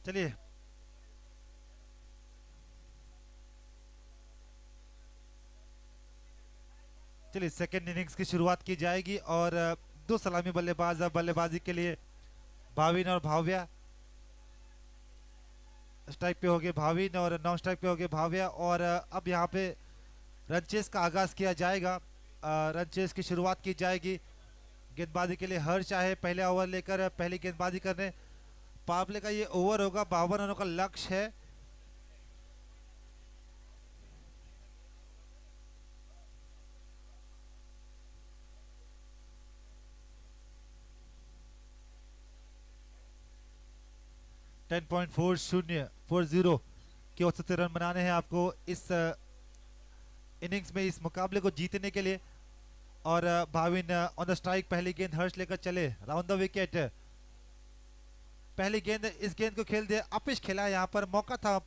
चलिए चलिए सेकेंड इनिंग्स की शुरुआत की जाएगी और दो सलामी बल्लेबाज अब बल्लेबाजी के लिए भाविन और भाव्या। स्ट्राइक पे हो गए भाविन और नॉन स्ट्राइक पे हो गए भाव्या। और अब यहाँ पे रन चेस का आगाज किया जाएगा। रन चेस की शुरुआत की जाएगी। गेंदबाजी के लिए हर्ष आए पहले ओवर लेकर पहली गेंदबाजी करने। पावर प्ले का ये ओवर होगा, 52 रनों का लक्ष्य है। .40 के औसत से रन बनाने हैं आपको इस इनिंग्स में, इस मुकाबले को जीतने के लिए। और भाविन ऑन द स्ट्राइक, पहली गेंद हर्ष लेकर चले राउंड द विकेट। पहली गेंद, इस गेंद को खेल दिया, अपिश खेला। यहाँ पर मौका था,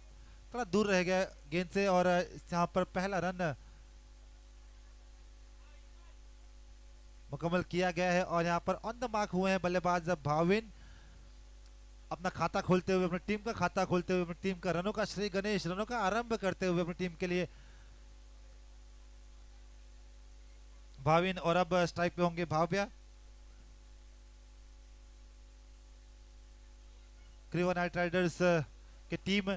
थोड़ा दूर रह गया गेंद से और यहाँ पर पहला रन मुकम्मल किया गया है। और यहाँ पर ऑन द मार्क हुए हैं बल्लेबाज भाविन, अपना खाता खोलते हुए, अपनी टीम का खाता खोलते हुए, अपनी टीम का रनों का श्री गणेश, रनों का आरंभ करते हुए अपनी टीम के लिए भाविन। और अब स्ट्राइक पे होंगे भाव्या। क्रीवा नाइट राइडर्स की टीम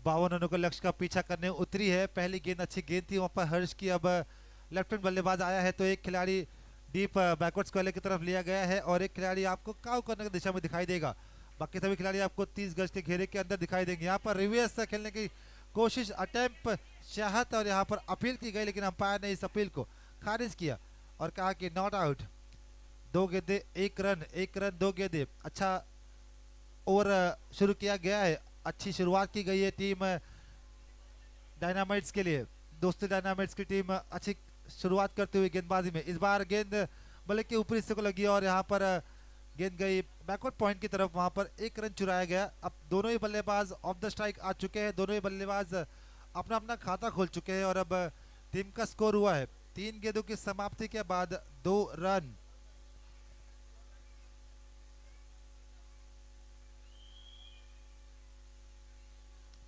52 रनों के लक्ष्य का पीछा करने उतरी है। पहली गेंद अच्छी गेंद थी वहां पर हर्ष की। अब लेफ्ट हैंड बल्लेबाज आया है तो एक खिलाड़ी डीप बैकवर्ड स्क्वायर की तरफ लिया गया है और एक खिलाड़ी आपको काउ करने की दिशा में दिखाई देगा। बाकी सभी खिलाड़ी आपको 30 गज के घेरे के अंदर दिखाई देंगे। यहाँ पर रिवर्स खेलने की कोशिश, अटेम्प्ट, चाहत और यहाँ पर अपील की गई, लेकिन अंपायर ने इस अपील को खारिज किया और कहा कि नॉट आउट। 2 गेंदे 1 रन, 1 रन 2 गेंदे। अच्छा ओवर शुरू किया गया है, अच्छी शुरुआत की गई है टीम डायनामाइट्स के लिए। दोस्तों डायनामाइट्स की टीम अच्छी शुरुआत करते हुए गेंदबाजी में। इस बार गेंद बल्ले के ऊपरी हिस्से को लगी और यहाँ पर गेंद गई बैकवर्ड पॉइंट की तरफ, वहां पर 1 रन चुराया गया। अब दोनों ही बल्लेबाज ऑफ द स्ट्राइक आ चुके हैं, दोनों ही बल्लेबाज अपना अपना खाता खोल चुके हैं। और अब टीम का स्कोर हुआ है 3 गेंदों की समाप्ति के बाद 2 रन।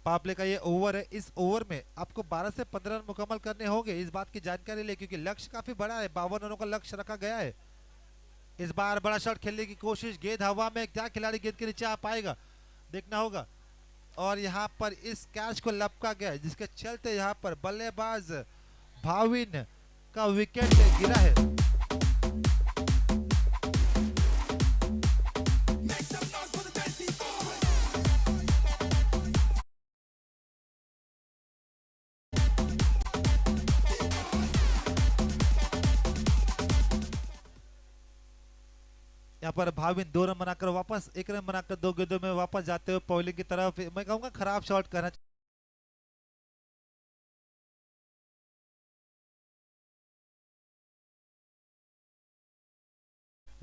पावर प्ले का ये ओवर है, इस ओवर में आपको 12 से 15 रन मुकम्मल करने होंगे। इस बात की जानकारी ले, क्योंकि लक्ष्य काफी बड़ा है, 52 रनों का लक्ष्य रखा गया है। इस बार बड़ा शॉट खेलने की कोशिश, गेंद हवा में, क्या खिलाड़ी गेंद के नीचे आ पाएगा देखना होगा। और यहाँ पर इस कैच को लपका गया, जिसके चलते यहाँ पर बल्लेबाज भाविन का विकेट गिरा है। यहाँ पर भाविन 2 रन बनाकर वापस 1 रन बनाकर 2 गेंदों में वापस जाते हुए बॉलिंग की तरफ। मैं कहूंगा खराब शॉट करना,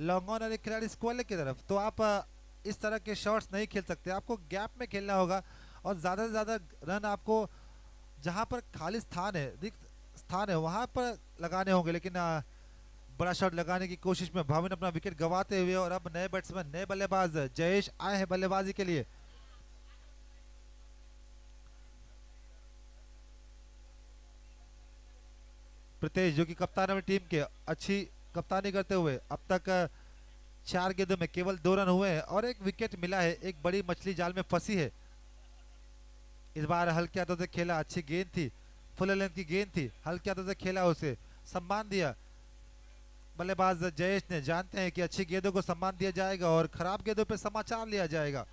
लॉन्ग ऑन और खिलाड़ी स्क्वायर की तरफ, तो आप इस तरह के शॉट्स नहीं खेल सकते। आपको गैप में खेलना होगा और ज्यादा से ज्यादा रन आपको जहां पर खाली स्थान है, रिक्त स्थान है, वहां पर लगाने होंगे। लेकिन बड़ा शॉट लगाने की कोशिश में भाविन अपना विकेट गंवाते हुए। और अब नए बैट्समैन, नए बल्लेबाज जयेश आए हैं बल्लेबाजी के लिए। प्रीतेश जो कि कप्तान अपनी टीम के, अच्छी कप्तानी करते हुए अब तक 4 गेंदों में केवल 2 रन हुए हैं और एक विकेट मिला है। एक बड़ी मछली जाल में फंसी है। इस बार हल्के हाथों से खेला, अच्छी गेंद थी, फुल लेंथ की गेंद थी, हल्के हाथों से खेला, उसे सम्मान दिया बल्लेबाज जयेश ने। जानते हैं कि अच्छी गेंदों को सम्मान दिया जाएगा और खराब गेंदों पे समाचार लिया जाएगा।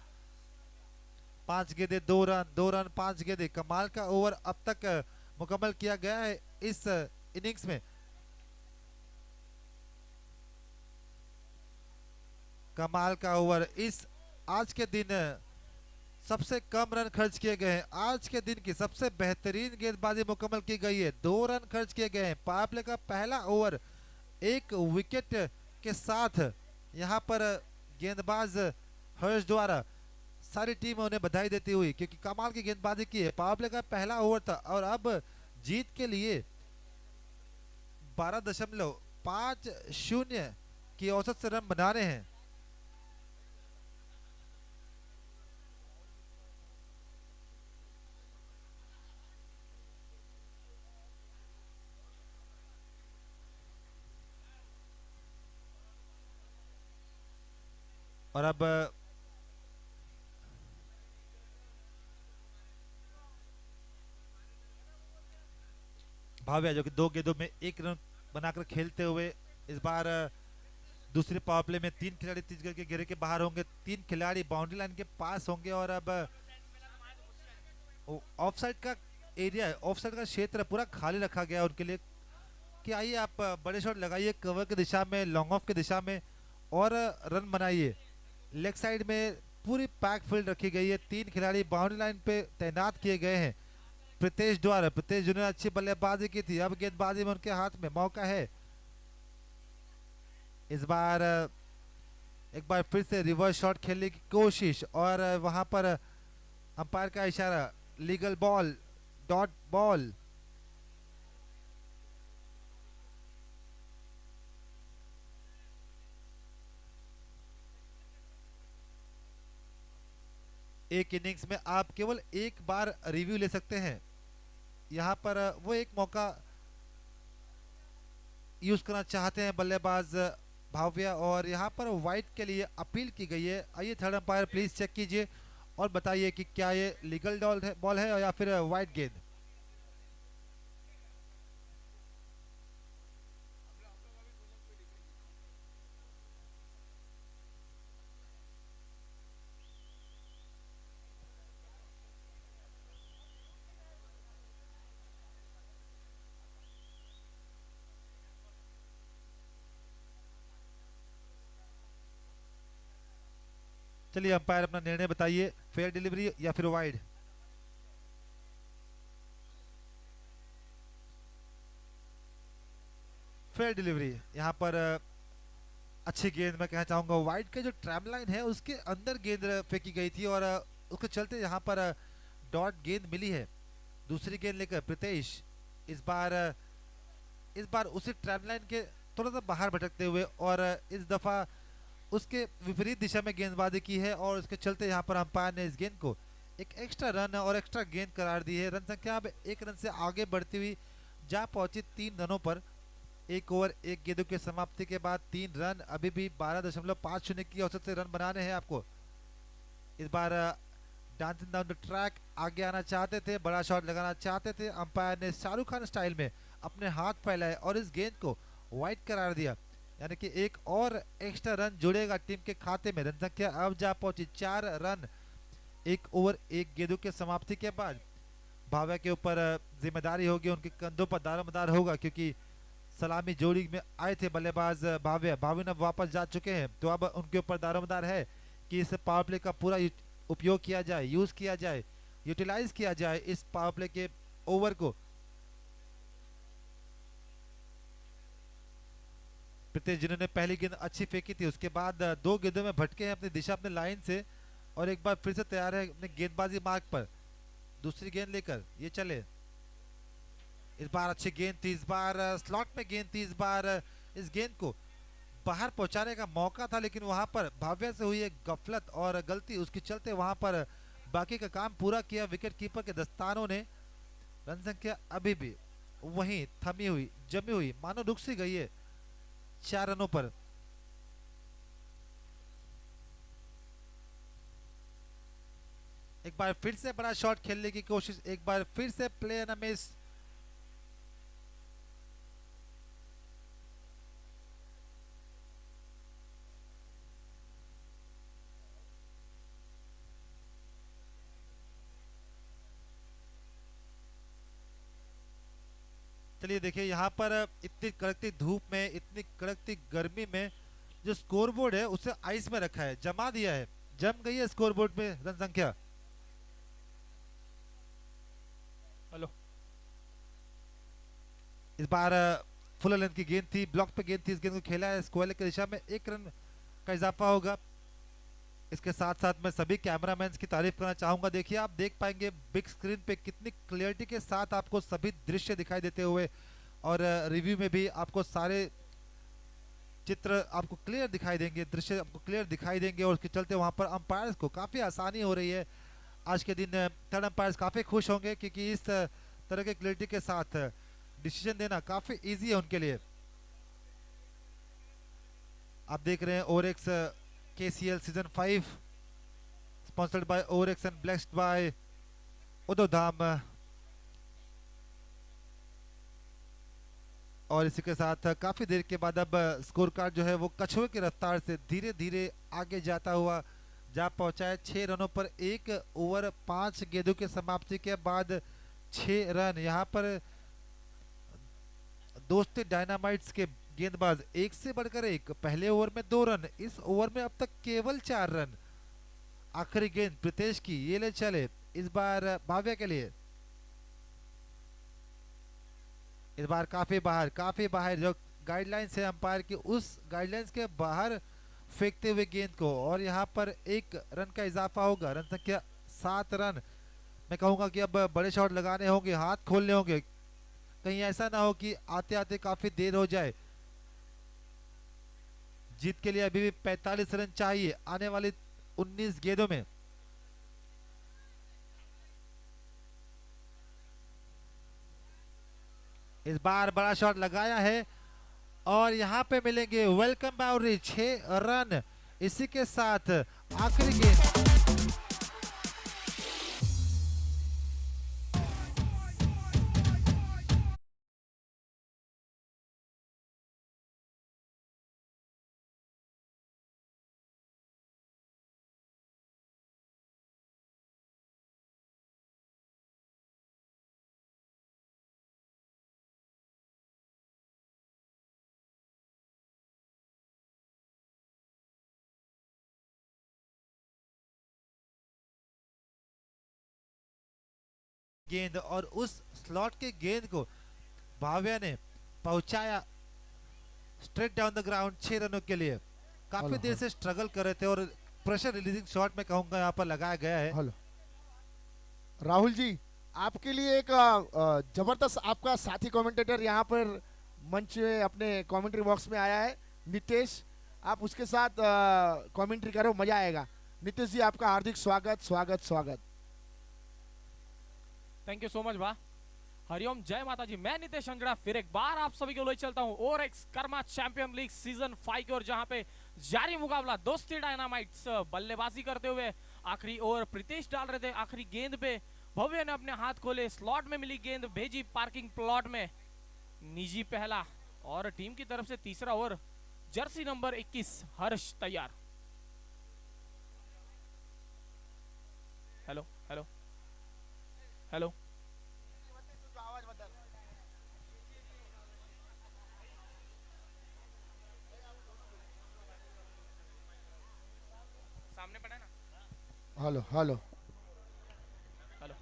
5 गेंदें 2 रन, 2 रन 5 गेंदें। कमाल का ओवर अब तक मुकम्मल किया गया है इस इनिंग्स में। कमाल का ओवर। इस आज के दिन सबसे कम रन खर्च किए गए हैं। आज के दिन की सबसे बेहतरीन गेंदबाजी मुकम्मल की गई है। 2 रन खर्च किए गए हैं। पावर प्ले का पहला ओवर 1 विकेट के साथ यहां पर गेंदबाज हर्ष द्वारा सारी टीम उन्हें बधाई देती हुई, क्योंकि कमाल की गेंदबाजी की है। पावर प्ले का पहला ओवर था और अब जीत के लिए 12.50 की औसत से रन बना रहे हैं। और अब भाव्या जो कि 2 गेंदों में 1 रन बनाकर खेलते हुए इस बार दूसरे पावर प्ले में 3 खिलाड़ी तीसरे के घेरे के बाहर होंगे। 3 खिलाड़ी बाउंड्री लाइन के पास होंगे और अब ऑफसाइड का एरिया है, ऑफसाइड का क्षेत्र पूरा खाली रखा गया है उनके लिए कि आइए आप बड़े शॉट लगाइए कवर की दिशा में, लॉन्ग ऑफ की दिशा में और रन बनाइए। लेग साइड में पूरी पैक फील्ड रखी गई है। 3 खिलाड़ी बाउंड्री लाइन पे तैनात किए गए हैं प्रीतेश द्वारा। प्रीतेश जिन्होंने अच्छी बल्लेबाजी की थी, अब गेंदबाजी में उनके हाथ में मौका है। इस बार एक बार फिर से रिवर्स शॉट खेलने की कोशिश और वहां पर अंपायर का इशारा, लीगल बॉल, डॉट बॉल। एक इनिंग्स में आप केवल एक बार रिव्यू ले सकते हैं। यहां पर वो एक मौका यूज करना चाहते हैं बल्लेबाज भाव्या और यहां पर वाइड के लिए अपील की गई है। आइए थर्ड अंपायर प्लीज चेक कीजिए और बताइए कि क्या ये लीगल बॉल है या फिर वाइड गेंद। चलिए अंपायर अपना निर्णय बताइए, फेयर डिलीवरी या फिर वाइड। Fair delivery. यहाँ पर अच्छी गेंद मैं कहना चाहूंगा। वाइड के जो ट्रैम लाइन है उसके अंदर गेंद फेंकी गई थी और उसके चलते यहाँ पर डॉट गेंद मिली है। दूसरी गेंद लेकर प्रीतेश इस बार उसी ट्रैम लाइन के थोड़ा सा बाहर भटकते हुए और इस दफा उसके विपरीत दिशा में गेंदबाजी की है और उसके चलते यहाँ पर अंपायर ने इस गेंद को एक एक्स्ट्रा रन और एक्स्ट्रा गेंद करार दी है। रन संख्या अब 1 रन से आगे बढ़ती हुई जा पहुंची 3 रनों पर। 1 ओवर 1 गेंदों की समाप्ति के बाद 3 रन, अभी भी 12.50 की औसत से रन बनाने हैं आपको। इस बार डांसिंग डाउन द ट्रैक आगे आना चाहते थे, बड़ा शॉट लगाना चाहते थे। अंपायर ने शाहरुख खान स्टाइल में अपने हाथ फैलाए और इस गेंद को वाइड करार दिया, यानी कि एक और एक्स्ट्रा रन जुड़ेगा टीम के खाते में। रन संख्या अब जा पहुंची 4 रन 1 ओवर 1 गेंदों के समाप्ति के बाद। भाव्या के ऊपर जिम्मेदारी होगी, उनके कंधों पर दारोमदार होगा क्योंकि सलामी जोड़ी में आए थे बल्लेबाज भाव्या ने वापस जा चुके हैं, तो अब उनके ऊपर दारोमदार है कि इस पावर प्ले का पूरा उपयोग किया जाए, यूज किया जाए, यूटिलाइज किया जाए इस पावर प्ले के ओवर को। प्रीतेश जिन्होंने पहली गेंद अच्छी फेंकी थी, उसके बाद 2 गेंदों में भटके हैं अपनी दिशा, अपने लाइन से और एक बार फिर से तैयार है अपने गेंदबाजी मार्ग पर। दूसरी गेंद लेकर ये चले। इस बार अच्छी गेंद थी, इस बार स्लॉट में गेंद थी, इस बार इस गेंद को बाहर पहुंचाने का मौका था, लेकिन वहां पर भाव्या से हुई एक गफलत और गलती, उसके चलते वहां पर बाकी का काम पूरा किया विकेट कीपर के दस्तानों ने। रन संख्या अभी भी वहीं थमी हुई जमी हुई मानो रुक सी गई है 4 रनों पर। एक बार फिर से बड़ा शॉट खेलने की कोशिश, एक बार फिर से प्ले एंड मिस। चलिए देखिए यहाँ पर इतनी कड़कती धूप में, इतनी कड़कती गर्मी में जो स्कोरबोर्ड है उसे आइस में रखा है, जमा दिया है, जम गई है स्कोरबोर्ड में रन संख्या। हेलो, इस बार फुल लेंथ की गेंद थी, ब्लॉक पे गेंद थी, इस गेंद को खेला है स्क्वायर की दिशा में, 1 रन का इजाफा होगा। इसके साथ साथ मैं सभी कैमरामैन की तारीफ करना चाहूंगा। देखिए आप देख पाएंगे बिग स्क्रीन पे कितनी क्लियरिटी के साथ आपको सभी दृश्य दिखाई देते हुए, और रिव्यू में भी आपको सारे चित्र आपको क्लियर दिखाई देंगे, दृश्य आपको क्लियर दिखाई देंगे, और उसके चलते वहां पर अंपायर्स को काफी आसानी हो रही है। आज के दिन थर्ड अंपायर्स काफी खुश होंगे क्योंकि इस तरह के क्लियरिटी के साथ डिसीजन देना काफी इजी है उनके लिए। आप देख रहे हैं Orex KCL season 5 sponsored by Orex and blessed by Uddhav Dham. और इसी के साथ काफी देर के बाद अब स्कोर कार्ड जो है वो कछुए की रफ्तार से धीरे धीरे आगे जाता हुआ जा पहुंचा है 6 रनों पर। 1 ओवर 5 गेंदों की समाप्ति के बाद 6 रन। यहाँ पर दोस्ती डायनामाइट्स के गेंदबाज एक से बढ़कर एक, पहले ओवर में 2 रन, इस ओवर में अब तक केवल 4 रन। आखिरी गेंद प्रीतेश की, ये ले चले इस बार भाव्या के लिए। इस बार काफी बाहर जो गाइडलाइंस है अंपायर की, उस गाइडलाइंस के बाहर फेंकते हुए गेंद को, और यहाँ पर 1 रन का इजाफा होगा। रन संख्या 7 रन। मैं कहूंगा कि अब बड़े शॉट लगाने होंगे, हाथ खोलने होंगे, कहीं ऐसा ना हो कि आते आते काफी देर हो जाए। जीत के लिए अभी भी 45 रन चाहिए आने वाली 19 गेंदों में। इस बार बड़ा शॉट लगाया है और यहां पे मिलेंगे वेलकम बाउंड्री, 6 रन। इसी के साथ आखिरी गेंद गेंद और उस स्लॉट के गेंद को भाव्या ने पहुंचाया स्ट्रेट डाउन द ग्राउंड 6 रनों के लिए। काफी देर से स्ट्रगल कर रहे थे और प्रेशर रिलीजिंग शॉट में कहूंगा यहाँ पर लगाया गया है। हेलो राहुल जी, आपके लिए एक जबरदस्त आपका साथी कमेंटेटर यहाँ पर मंच में अपने कमेंट्री बॉक्स में आया है, नितेश। आप उसके साथ कमेंट्री करो, मजा आएगा। नितेश जी आपका हार्दिक स्वागत स्वागत स्वागत। थैंक यू सो मच बा। हरिओम, जय माता जी। मैं नितेश अंजड़ा फिर एक बार आप सभी को ले चलता हूं ओरेक्स कर्मा चैंपियन लीग सीजन 5 की ओर, जहां पे जारी मुकाबला दोस्ती डायनामाइट्स बल्लेबाजी करते हुए आखिरी ओवर प्रीतेश डाल रहे थे। आखिरी गेंद पे भव्य ने अपने हाथ खोले, स्लॉट में मिली गेंद भेजी पार्किंग प्लॉट में, निजी पहला, और टीम की तरफ से तीसरा ओवर जर्सी नंबर 21 हर्ष तैयार। हेलो हेलो हेलो, सामने पड़ा ना। हेलो हेलो हेलो,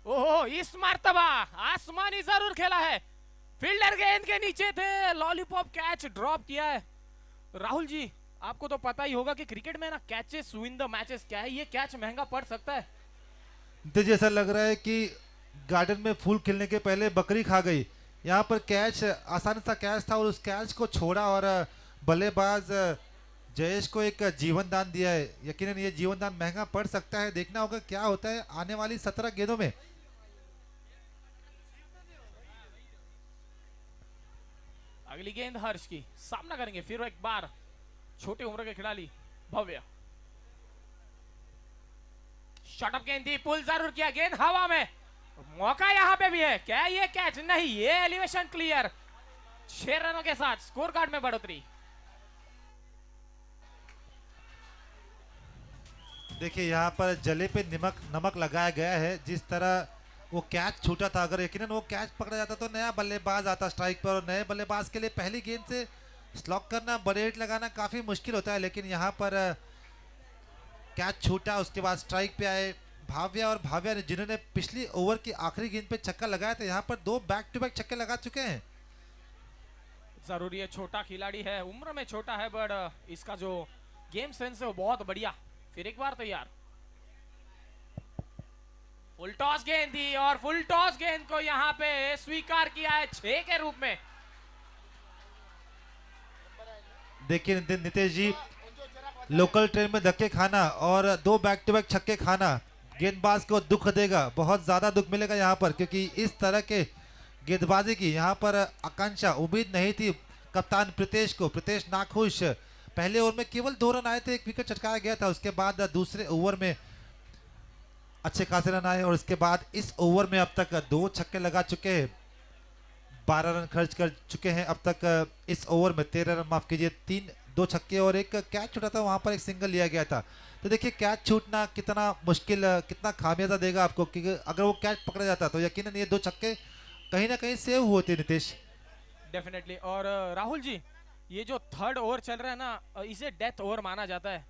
ओहो, इस मर्तबा आसमानी जरूर खेला है, फील्डर गेंद के नीचे थे, लॉलीपॉप कैच ड्रॉप किया है। राहुल जी, आपको तो पता ही होगा कि क्रिकेट में ना कैचेस विन द मैचेस क्या है, ये कैच महंगा पड़ सकता है। तो जैसा लग रहा है कि गार्डन में फूल खिलने के पहले बकरी खा गई। यहाँ पर कैच आसान सा कैच था और उस कैच को छोड़ा और बल्लेबाज जयेश को एक जीवन दान दिया है, यकीनन ये जीवन दान महंगा पड़ सकता है। देखना होगा क्या होता है आने वाली 17 गेंदों में। अगली गेंद हर्ष की, सामना करेंगे फिर एक बार छोटी उम्र के खिलाड़ी भव्य। शॉटअप गेंद थी, पुल जरूर किया, गेंद हवा में, मौका यहां पे भी है, क्या ये कैच? नहीं, ये एलिवेशन क्लियर। 6 रनों के साथ स्कोर कार्ड में बढ़ोतरी। देखिए यहाँ पर जले पे नमक लगाया गया है। जिस तरह वो कैच छूटा था, अगर यकीनन वो कैच पकड़ा जाता तो नया बल्लेबाज आता स्ट्राइक पर, और नए बल्लेबाज के लिए पहली गेंद से स्लॉक करना, बरेट लगाना काफी मुश्किल होता है। लेकिन यहाँ पर कैच छूटा, उसके बाद स्ट्राइक पे आए भाव्या, और भाव्या ने जिन्होंने पिछली ओवर की आखिरी गेंद पे छक्का लगाया था, यहाँ पर 2 बैक टू बैक छक्के लगा चुके हैं। जरूरी है, छोटा खिलाड़ी है, उम्र में छोटा है, बट इसका जो गेम सेंस है वो बहुत बढ़िया। फिर एक बार तैयार, फुल टॉस गेंद थी और फुल टॉस गेंद को यहां पे स्वीकार किया है 6 के रूप में। देखिए नितेश जी, लोकल ट्रेन में धक्के खाना और 2 बैक टू बैक छक्के खाना गेंदबाज को दुख देगा, बहुत ज्यादा दुख मिलेगा यहाँ पर, क्योंकि इस तरह के गेंदबाजी की यहाँ पर आकांक्षा उम्मीद नहीं थी कप्तान प्रीतेश को। प्रीतेश नाखुश, पहले ओवर में केवल 2 रन आए थे, 1 विकेट चटकाया गया था, उसके बाद दूसरे ओवर में अच्छे खासे रन आए, और उसके बाद इस ओवर में अब तक 2 छक्के लगा चुके हैं, 12 रन खर्च कर चुके हैं अब तक इस ओवर में। 13 रन, माफ कीजिए, 2 छक्के और एक कैच छूटा था, वहां पर एक सिंगल लिया गया था। तो देखिए कैच छूटना कितना मुश्किल, कितना खामियाजा देगा आपको, क्योंकि अगर वो कैच पकड़ा जाता तो यकीनन ये 2 छक्के कहीं ना कहीं सेव हुए थे नितेश। डेफिनेटली। और राहुल जी, ये जो 3rd ओवर चल रहा है ना, इसे डेथ ओवर माना जाता है।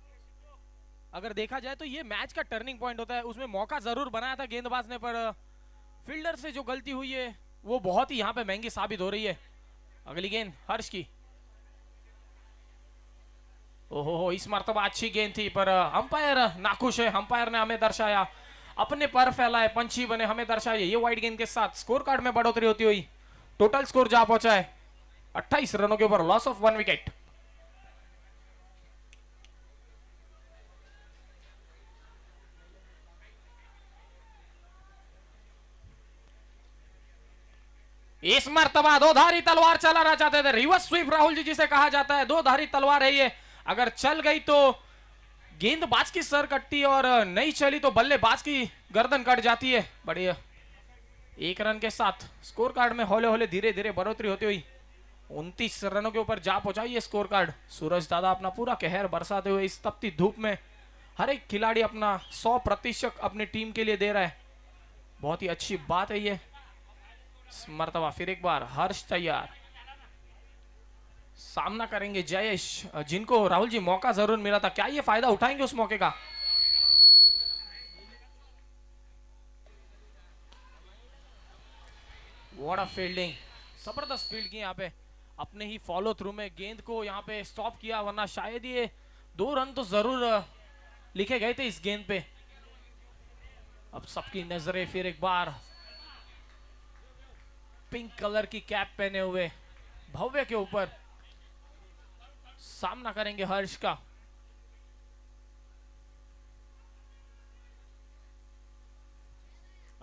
अगर देखा जाए तो ये मैच का टर्निंग पॉइंट होता है। उसमें मौका जरूर बनाया था गेंदबाज ने, पर फील्डर से जो गलती हुई है वो बहुत ही यहाँ पे महंगी साबित हो रही है। अगली गेंद हर्ष की, ओहो, इस मर्तबा अच्छी गेंद थी, पर अंपायर नाखुश है। अंपायर ने हमें दर्शाया, अपने पर फैलाए पंछी बने, हमें दर्शाया। ये वाइड गेंद के साथ स्कोर कार्ड में बढ़ोतरी होती हुई टोटल स्कोर जा पहुंचा है 28 रनों के ऊपर, लॉस ऑफ 1 विकेट। इस मर्तबा 2 धारी तलवार चलाना चाहते थे, रिवर्स स्वीप राहुल जी जिसे कहा जाता है। 2 धारी तलवार है ये, अगर चल गई तो गेंदबाज की सर कटती, और नहीं चली तो बल्लेबाज की गर्दन कट जाती है। बढ़िया, 1 रन के साथ स्कोर कार्ड में हौले हौले धीरे धीरे बढ़ोतरी होती हुई 29 रनों के ऊपर जा पहुंचा ये स्कोर कार्ड। सूरज दादा अपना पूरा कहर बरसाते हुए इस तपती धूप में हर एक खिलाड़ी अपना 100% अपनी टीम के लिए दे रहा है, बहुत ही अच्छी बात है ये। मर्तबा फिर एक बार हर्ष तैयार, सामना करेंगे जयेश, जिनको राहुल जी मौका जरूर मिला था, क्या ये फायदा उठाएंगे उस मौके का? व्हाट अ फील्डिंग, जबरदस्त फील्ड की यहाँ पे, अपने ही फॉलो थ्रू में गेंद को यहाँ पे स्टॉप किया, वरना शायद ये 2 रन तो जरूर लिखे गए थे इस गेंद पे। अब सबकी नजरें फिर एक बार पिंक कलर की कैप पहने हुए भव्य के ऊपर, सामना करेंगे हर्ष का।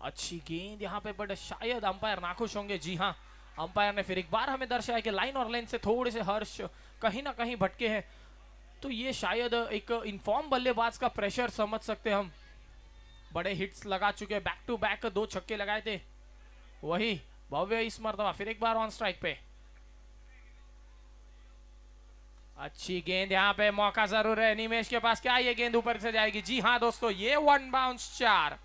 अच्छी गेंद यहाँ पे, बट शायद अंपायर नाखुश होंगे। जी हाँ, अंपायर ने फिर एक बार हमें दर्शाया कि लाइन और लाइन से थोड़े से हर्ष कहीं ना कहीं भटके हैं, तो ये शायद एक इनफॉर्म बल्लेबाज का प्रेशर समझ सकते हैं हम। बड़े हिट्स लगा चुके, बैक टू बैक 2 छक्के लगाए थे, वही भव्य इस मर्तबा फिर एक बार ऑन स्ट्राइक पे। अच्छी गेंद यहाँ पे, मौका जरूर है निमेश के पास, क्या ये गेंद ऊपर से जाएगी? जी हाँ दोस्तों, ये 1 बाउंस 4।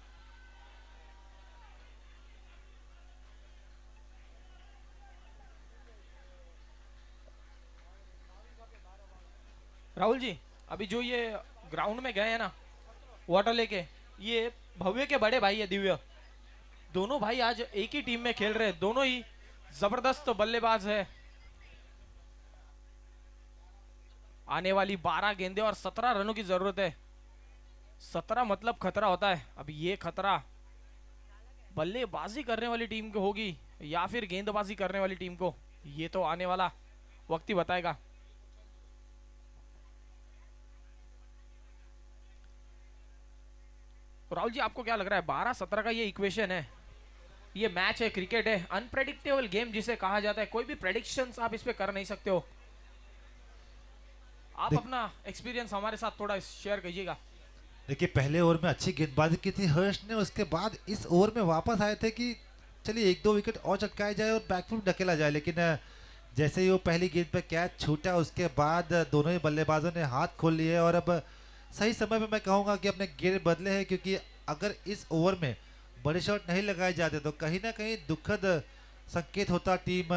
राहुल जी, अभी जो ये ग्राउंड में गए हैं ना वाटर लेके, ये भव्य के बड़े भाई है दिव्य, दोनों भाई आज एक ही टीम में खेल रहे हैं, दोनों ही जबरदस्त बल्लेबाज है। आने वाली 12 गेंदें और 17 रनों की जरूरत है। 17 मतलब खतरा होता है। अब ये खतरा बल्लेबाजी करने वाली टीम को होगी या फिर गेंदबाजी करने वाली टीम को, ये तो आने वाला वक्त ही बताएगा। राहुल जी आपको क्या लग रहा है 12-17 का ये इक्वेशन है, ये मैच है, क्रिकेट है, अनप्रेडिक्टेबल गेम जिसे कहा जाता है, कोई भी प्रेडिक्शंस आप इस पे कर नहीं सकते हो। आप अपना एक्सपीरियंस हमारे साथ थोड़ा शेयर कीजिएगा। देखिए पहले ओवर में अच्छी गेंदबाजी की थी हर्ष ने, उसके बाद इस ओवर में वापस आए थे कि चलिए 1-2 विकेट और चटकाए जाए और बैकफुट ढकेला जाए, लेकिन जैसे ही वो पहली गेंद पे कैच छूटा उसके बाद दोनों ही बल्लेबाजों ने हाथ खोल लिए और अब सही समय पे मैं कहूँगा कि अपने गेंद बदले हैं, क्योंकि अगर इस ओवर में बड़े शॉट नहीं लगाए जाते तो कहीं ना कहीं दुखद संकेत होता टीम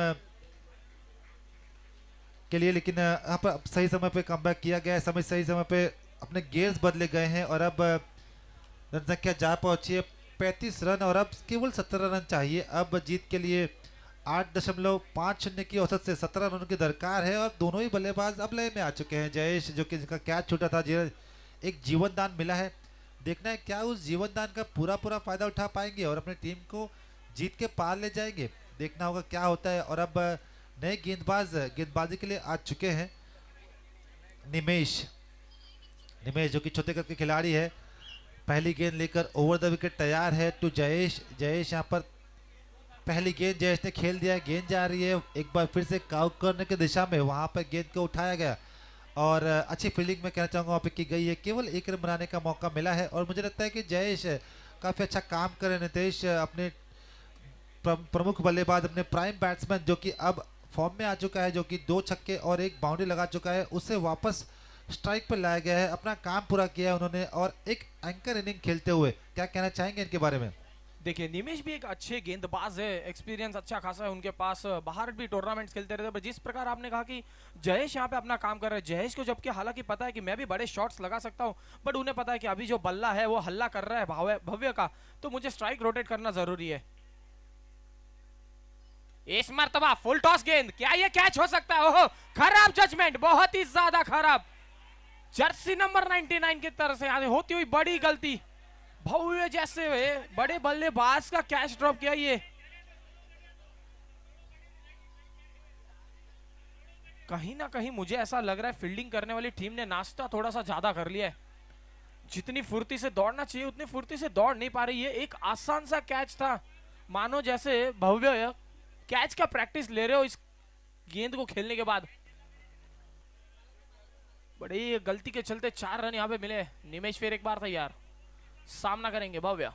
के लिए। लेकिन यहाँ पर सही समय पे कमबैक किया गया है, सही समय पे अपने गेंद बदले गए हैं और अब रन संख्या जा पहुंची है 35 रन और अब केवल 17 रन चाहिए। अब जीत के लिए 8.50 की औसत से 17 रन की दरकार है और दोनों ही बल्लेबाज अब लय में आ चुके हैं। जयेश जो कि जिनका कैच छूटा था, एक जीवन दान मिला है, देखना है क्या उस जीवन दान का पूरा फायदा उठा पाएंगे और अपनी टीम को जीत के पार ले जाएंगे, देखना होगा क्या होता है। और अब नए गेंदबाज गेंदबाजी के लिए आ चुके हैं। निमेश जो कि छोटे कद के खिलाड़ी है, पहली गेंद लेकर ओवर द विकेट तैयार है टू जयेश यहाँ पर पहली गेंद जयेश ने खेल दिया, गेंद जा रही है एक बार फिर से काउ करने की दिशा में, वहां पर गेंद को उठाया गया और अच्छी फील्डिंग में कहना चाहूँगा वहाँ पे की गई है। केवल 1 रन बनाने का मौका मिला है और मुझे लगता है कि जयेश काफ़ी अच्छा काम करे। नितेश अपने प्रमुख बल्लेबाज, अपने प्राइम बैट्समैन जो कि अब फॉर्म में आ चुका है, जो कि 2 छक्के और 1 बाउंड्री लगा चुका है, उसे वापस स्ट्राइक पर लाया गया है, अपना काम पूरा किया है उन्होंने और एक एंकर इनिंग खेलते हुए। क्या कहना चाहेंगे इनके बारे में? देखिए निमेश भी एक अच्छे गेंदबाज है, एक्सपीरियंस अच्छा खासा है उनके पास, बाहर भी टूर्नामेंट्स खेलते रहते हैं। पर जिस प्रकार आपने कहा कि जयेश यहाँ पे अपना काम कर रहे हैं, जयेश को जबकि हालांकि पता है कि मैं भी बड़े शॉट्स लगा सकता हूँ, बट उन्हें पता है कि अभी जो बल्ला है वो हल्ला कर रहा है भव्य का, तो मुझे स्ट्राइक रोटेट करना जरूरी है। इस मर्तबा फुल टॉस गेंद, क्या ये कैच हो सकता है? ओहो, खराब जजमेंट, बहुत ही ज्यादा खराब। जर्सी नंबर 99 की तरफ से होती हुई बड़ी गलती, भव्य जैसे बड़े बल्लेबाज का कैच ड्रॉप किया। ये कहीं ना कहीं मुझे ऐसा लग रहा है फील्डिंग करने वाली टीम ने नाश्ता थोड़ा सा ज्यादा कर लिया है, जितनी फुर्ती से दौड़ना चाहिए उतनी फुर्ती से दौड़ नहीं पा रही है। एक आसान सा कैच था, मानो जैसे भव्य कैच का प्रैक्टिस ले रहे हो इस गेंद को खेलने के बाद। बड़ी गलती के चलते 4 रन यहाँ पे मिले। निमेश फिर एक बार तैयार, सामना करेंगे भव्य।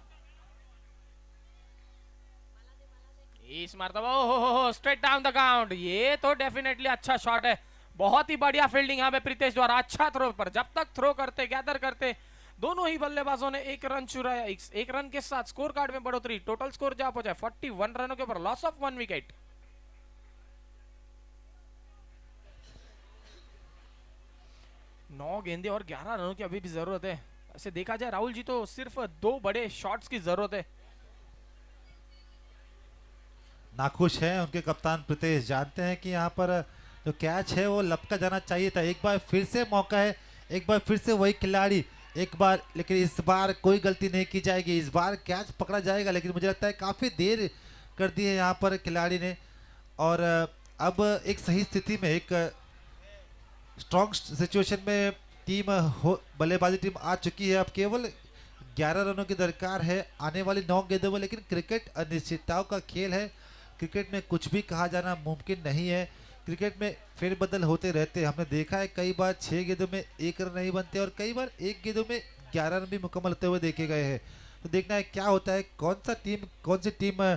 इस मर्तबा हो स्ट्रेट डाउन द काउंट, ये तो डेफिनेटली अच्छा शॉट है, बहुत ही बढ़िया फील्डिंग यहाँ पे प्रीतेश द्वारा, अच्छा थ्रो पर। जब तक थ्रो करते गैदर करते दोनों ही बल्लेबाजों ने 1 रन चुराया। 1 रन के साथ स्कोर कार्ड में बढ़ोतरी, टोटल स्कोर जा पहुंचा 41 रनों के ऊपर, लॉस ऑफ 1 विकेट। नौ गेंदे और 11 रनों की अभी भी जरूरत है। ऐसे देखा जाए राहुल जी तो सिर्फ 2 बड़े शॉट्स की जरूरत है। नाखुश है उनके कप्तान प्रीतेश, जानते हैं कि यहाँ पर जो कैच है वो लपका जाना चाहिए था। एक बार फिर से मौका है, एक बार फिर से वही खिलाड़ी, एक बार, लेकिन इस बार कोई गलती नहीं की जाएगी, इस बार कैच पकड़ा जाएगा। लेकिन मुझे लगता है काफ़ी देर कर दी है यहाँ पर खिलाड़ी ने और अब एक सही स्थिति में, एक स्ट्रॉन्ग सिचुएशन में टीम बल्लेबाजी टीम आ चुकी है। अब केवल 11 रनों की दरकार है आने वाली 9 गेंदों में, लेकिन क्रिकेट अनिश्चितताओं का खेल है, क्रिकेट में कुछ भी कहा जाना मुमकिन नहीं है। क्रिकेट में फेरबदल होते रहते हैं, हमने देखा है कई बार 6 गेंदों में 1 रन नहीं बनते और कई बार 1 गेंदों में 11 रन भी मुकम्मल होते हुए देखे गए हैं। तो देखना है क्या होता है, कौन सी टीम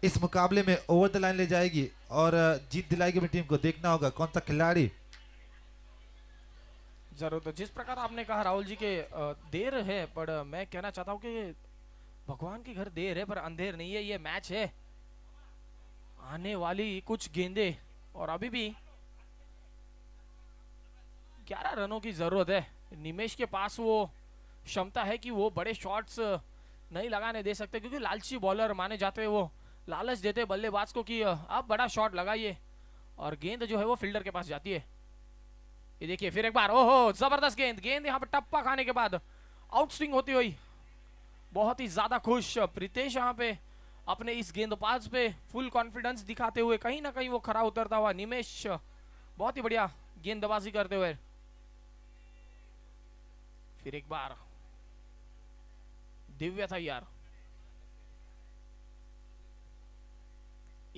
इस मुकाबले में ओवर द लाइन ले जाएगी और जीत दिलाएगी अपनी टीम को। देखना होगा कौन सा खिलाड़ी। जरूर, तो जिस प्रकार आपने कहा राहुल जी के देर है, पर मैं कहना चाहता हूँ कि भगवान के घर देर है पर अंधेर नहीं है। ये मैच है, आने वाली कुछ गेंदे और अभी भी 11 रनों की जरूरत है। निमेश के पास वो क्षमता है कि वो बड़े शॉट्स नहीं लगाने दे सकते, क्योंकि लालची बॉलर माने जाते हैं, वो लालच देते बल्लेबाज को कि आप बड़ा शॉट लगाइए, और गेंद जो है वो फील्डर के पास जाती है। ये देखिए फिर एक बार, ओहो जबरदस्त गेंद यहाँ पे टप्पा खाने के बाद आउट स्विंग होती हुई, बहुत ही ज्यादा खुश प्रीतेश यहाँ पे अपने इस गेंदबाज पे फुल कॉन्फिडेंस दिखाते हुए, कहीं ना कहीं वो खरा उतरता हुआ। निमेश बहुत ही बढ़िया गेंदबाजी करते हुए, फिर एक बार दिव्या तैयार।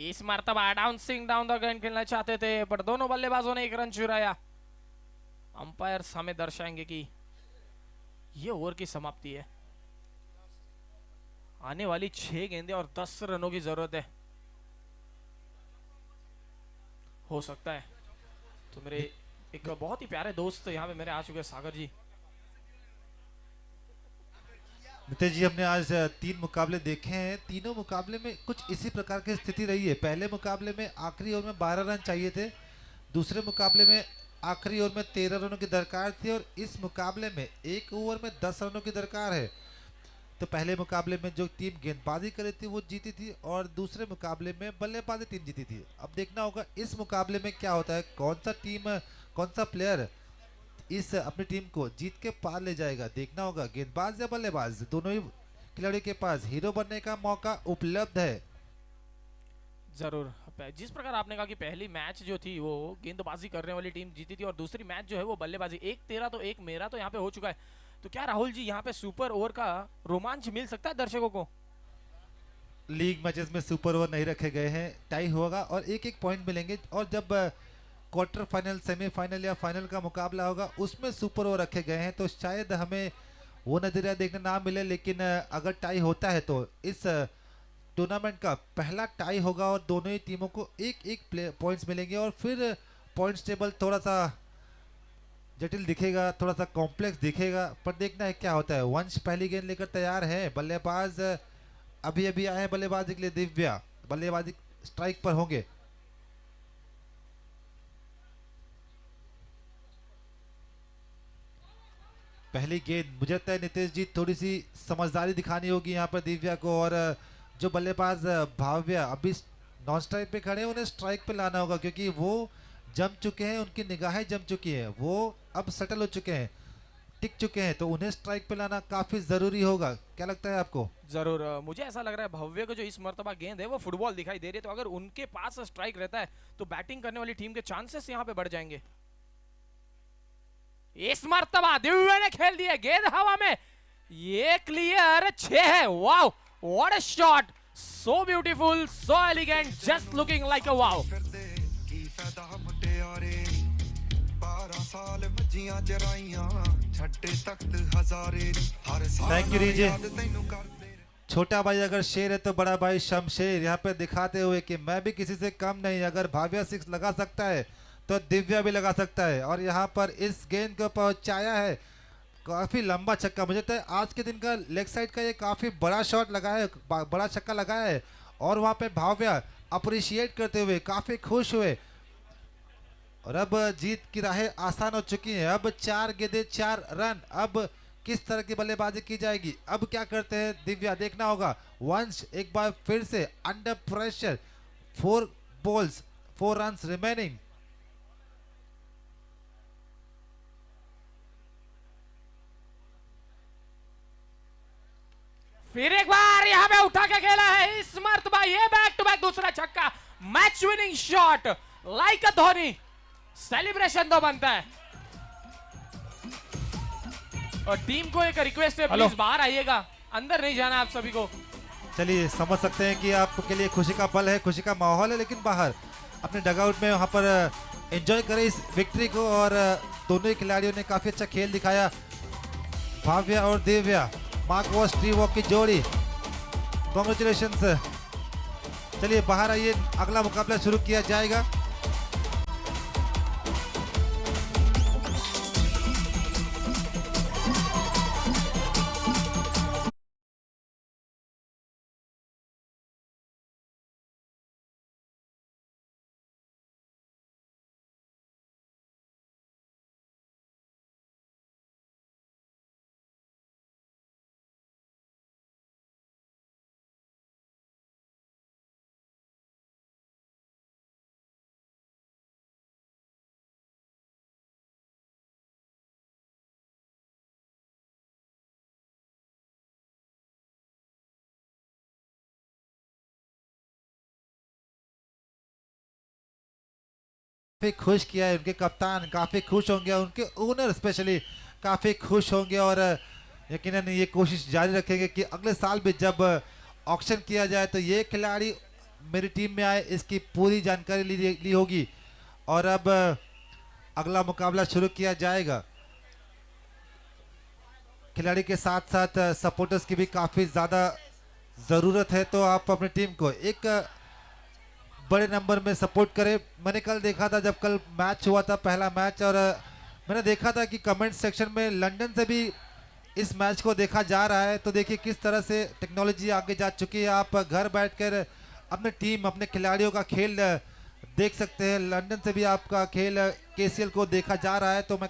इस मर्तबा डाउंसिंग डाउन द गेंद खेलना चाहते थे पर दोनों बल्लेबाजों ने एक रन चुराया। अंपायर हमें दर्शाएंगे कि ये ओवर की समाप्ति है। आने वाली 6 गेंदें और 10 रनों की जरूरत है। हो सकता है तो मेरे एक बहुत ही प्यारे दोस्त यहाँ पे मेरे आ चुके हैं, सागर जी। नितेश जी, हमने आज 3 मुकाबले देखे हैं। तीनों मुकाबले में कुछ इसी प्रकार की स्थिति रही है। पहले मुकाबले में आखिरी ओवर में 12 रन चाहिए थे, दूसरे मुकाबले में आखिरी ओवर में 13 रनों की दरकार थी, और इस मुकाबले में एक ओवर में 10 रनों की दरकार है। तो पहले मुकाबले में जो टीम गेंदबाजी करी थी वो जीती थी, और दूसरे मुकाबले में बल्लेबाजी टीम जीती थी। अब देखना होगा इस मुकाबले में क्या होता है, कौन सा टीम, कौन सा प्लेयर इस अपनी टीम को जीत के पार ले जाएगा। देखना होगा गेंदबाज या बल्लेबाज, दोनों ही खिलाड़ियों के पास हीरो बनने का मौका उपलब्ध है। जरूर, जिस प्रकार आपने कहा कि पहली मैच जो थी वो गेंदबाजी करने वाली टीम जीती थी और दूसरी मैच जो है वो बल्लेबाजी, एक तेरा तो एक मेरा तो यहाँ पे हो चुका है। तो क्या राहुल जी यहाँ पे सुपर ओवर का रोमांच मिल सकता है दर्शकों को? लीग मैचेस में सुपर ओवर नहीं रखे गए हैं, टाई होगा और एक एक पॉइंट मिलेंगे, और जब क्वार्टर फाइनल, सेमीफाइनल या फाइनल का मुकाबला होगा उसमें सुपर ओवर रखे गए हैं, तो शायद हमें वो नजरिया देखने ना मिले। लेकिन अगर टाई होता है तो इस टूर्नामेंट का पहला टाई होगा और दोनों ही टीमों को एक एक पॉइंट्स मिलेंगे, और फिर पॉइंट्स टेबल थोड़ा सा जटिल दिखेगा, थोड़ा सा कॉम्प्लेक्स दिखेगा। पर देखना है क्या होता है। वंश पहली गेंद लेकर तैयार है, बल्लेबाज अभी अभी आए हैं बल्लेबाजी के लिए। दिव्या बल्लेबाजी स्ट्राइक पर होंगे। पहली गेंद, मुझे लगता है नितेश जी थोड़ी सी समझदारी दिखानी होगी यहाँ पर दिव्या को, और जो बल्लेबाज भाव्या अभी नॉन स्ट्राइक पे खड़े हैं उन्हें स्ट्राइक पे लाना होगा, क्योंकि वो जम चुके हैं, उनकी निगाहें जम चुकी हैं, वो अब सेटल हो चुके हैं, टिक चुके हैं, तो उन्हें स्ट्राइक पे लाना काफी जरूरी होगा। क्या लगता है आपको? जरूर, मुझे ऐसा लग रहा है भव्य को जो इस मर्तबा गेंद है वो फुटबॉल दिखाई दे रही है, तो अगर उनके पास स्ट्राइक रहता है तो बैटिंग करने वाली टीम के चांसेस यहाँ पे बढ़ जाएंगे। इस मर्तबा दिव्या ने खेल दिया, गेंद हवा में, ये क्लियर 6 है। Wow, what a shot, so beautiful, so elegant, just looking like a wow. Thank you रीजे। छोटा भाई अगर शेर है तो बड़ा भाई शमशेर, यहाँ पे दिखाते हुए कि मैं भी किसी से कम नहीं। अगर भाव्या 6 लगा सकता है तो दिव्या भी लगा सकता है, और यहाँ पर इस गेंद को पहुंचाया है, काफी लंबा छक्का। मुझे लगता है आज के दिन का लेग साइड का ये काफी बड़ा शॉट लगा है, बड़ा छक्का लगाया है, और वहाँ पे भाव्या अप्रिशिएट करते हुए काफी खुश हुए। और अब जीत की राहें आसान हो चुकी हैं। अब 4 गेंदें 4 रन। अब किस तरह की बल्लेबाजी की जाएगी, अब क्या करते हैं दिव्या, देखना होगा। वंश एक बार फिर से under pressure, 4 balls 4 runs remaining. फिर एक बार यहाँ पे उठा के खेला है इस मर्तबा, ये बैक टू बैक दूसरा छक्का, मैच विनिंग शॉट, लाइक अ धोनी। सेलिब्रेशन तो बनता है। और टीम को एक रिक्वेस्ट है, प्लीज बाहर आइएगा, अंदर नहीं जाना आप सभी को। चलिए, समझ सकते हैं कि आपके लिए खुशी का पल है, खुशी का माहौल है, लेकिन बाहर अपने डगआउट में वहां पर एंजॉय करें इस विक्ट्री को। और दोनों ही खिलाड़ियों ने काफी अच्छा खेल दिखाया। भाव्या और दिव्या, मार्क वॉस ट्री वॉक की जोड़ी, कॉन्ग्रेचुलेशंस। चलिए बाहर आइए, अगला मुकाबला शुरू किया जाएगा। काफी खुश किया है उनके कप्तान, काफी खुश होंगे, उनके ओनर स्पेशली काफी खुश होंगे। और यकीनन ये कोशिश जारी रखेंगे कि अगले साल भी जब ऑक्शन किया जाए तो ये खिलाड़ी मेरी टीम में आए, इसकी पूरी जानकारी ली होगी। और अब अगला मुकाबला शुरू किया जाएगा। खिलाड़ी के साथ साथ सपोर्टर्स की भी काफ़ी ज़्यादा ज़रूरत है, तो आप अपनी टीम को एक बड़े नंबर में सपोर्ट करें। मैंने कल देखा था, जब कल मैच हुआ था, पहला मैच, और मैंने देखा था कि कमेंट सेक्शन में लंदन से भी इस मैच को देखा जा रहा है। तो देखिए किस तरह से टेक्नोलॉजी आगे जा चुकी है। आप घर बैठकर अपने टीम, अपने खिलाड़ियों का खेल देख सकते हैं। लंदन से भी आपका खेल केसीएल को देखा जा रहा है। तो मैं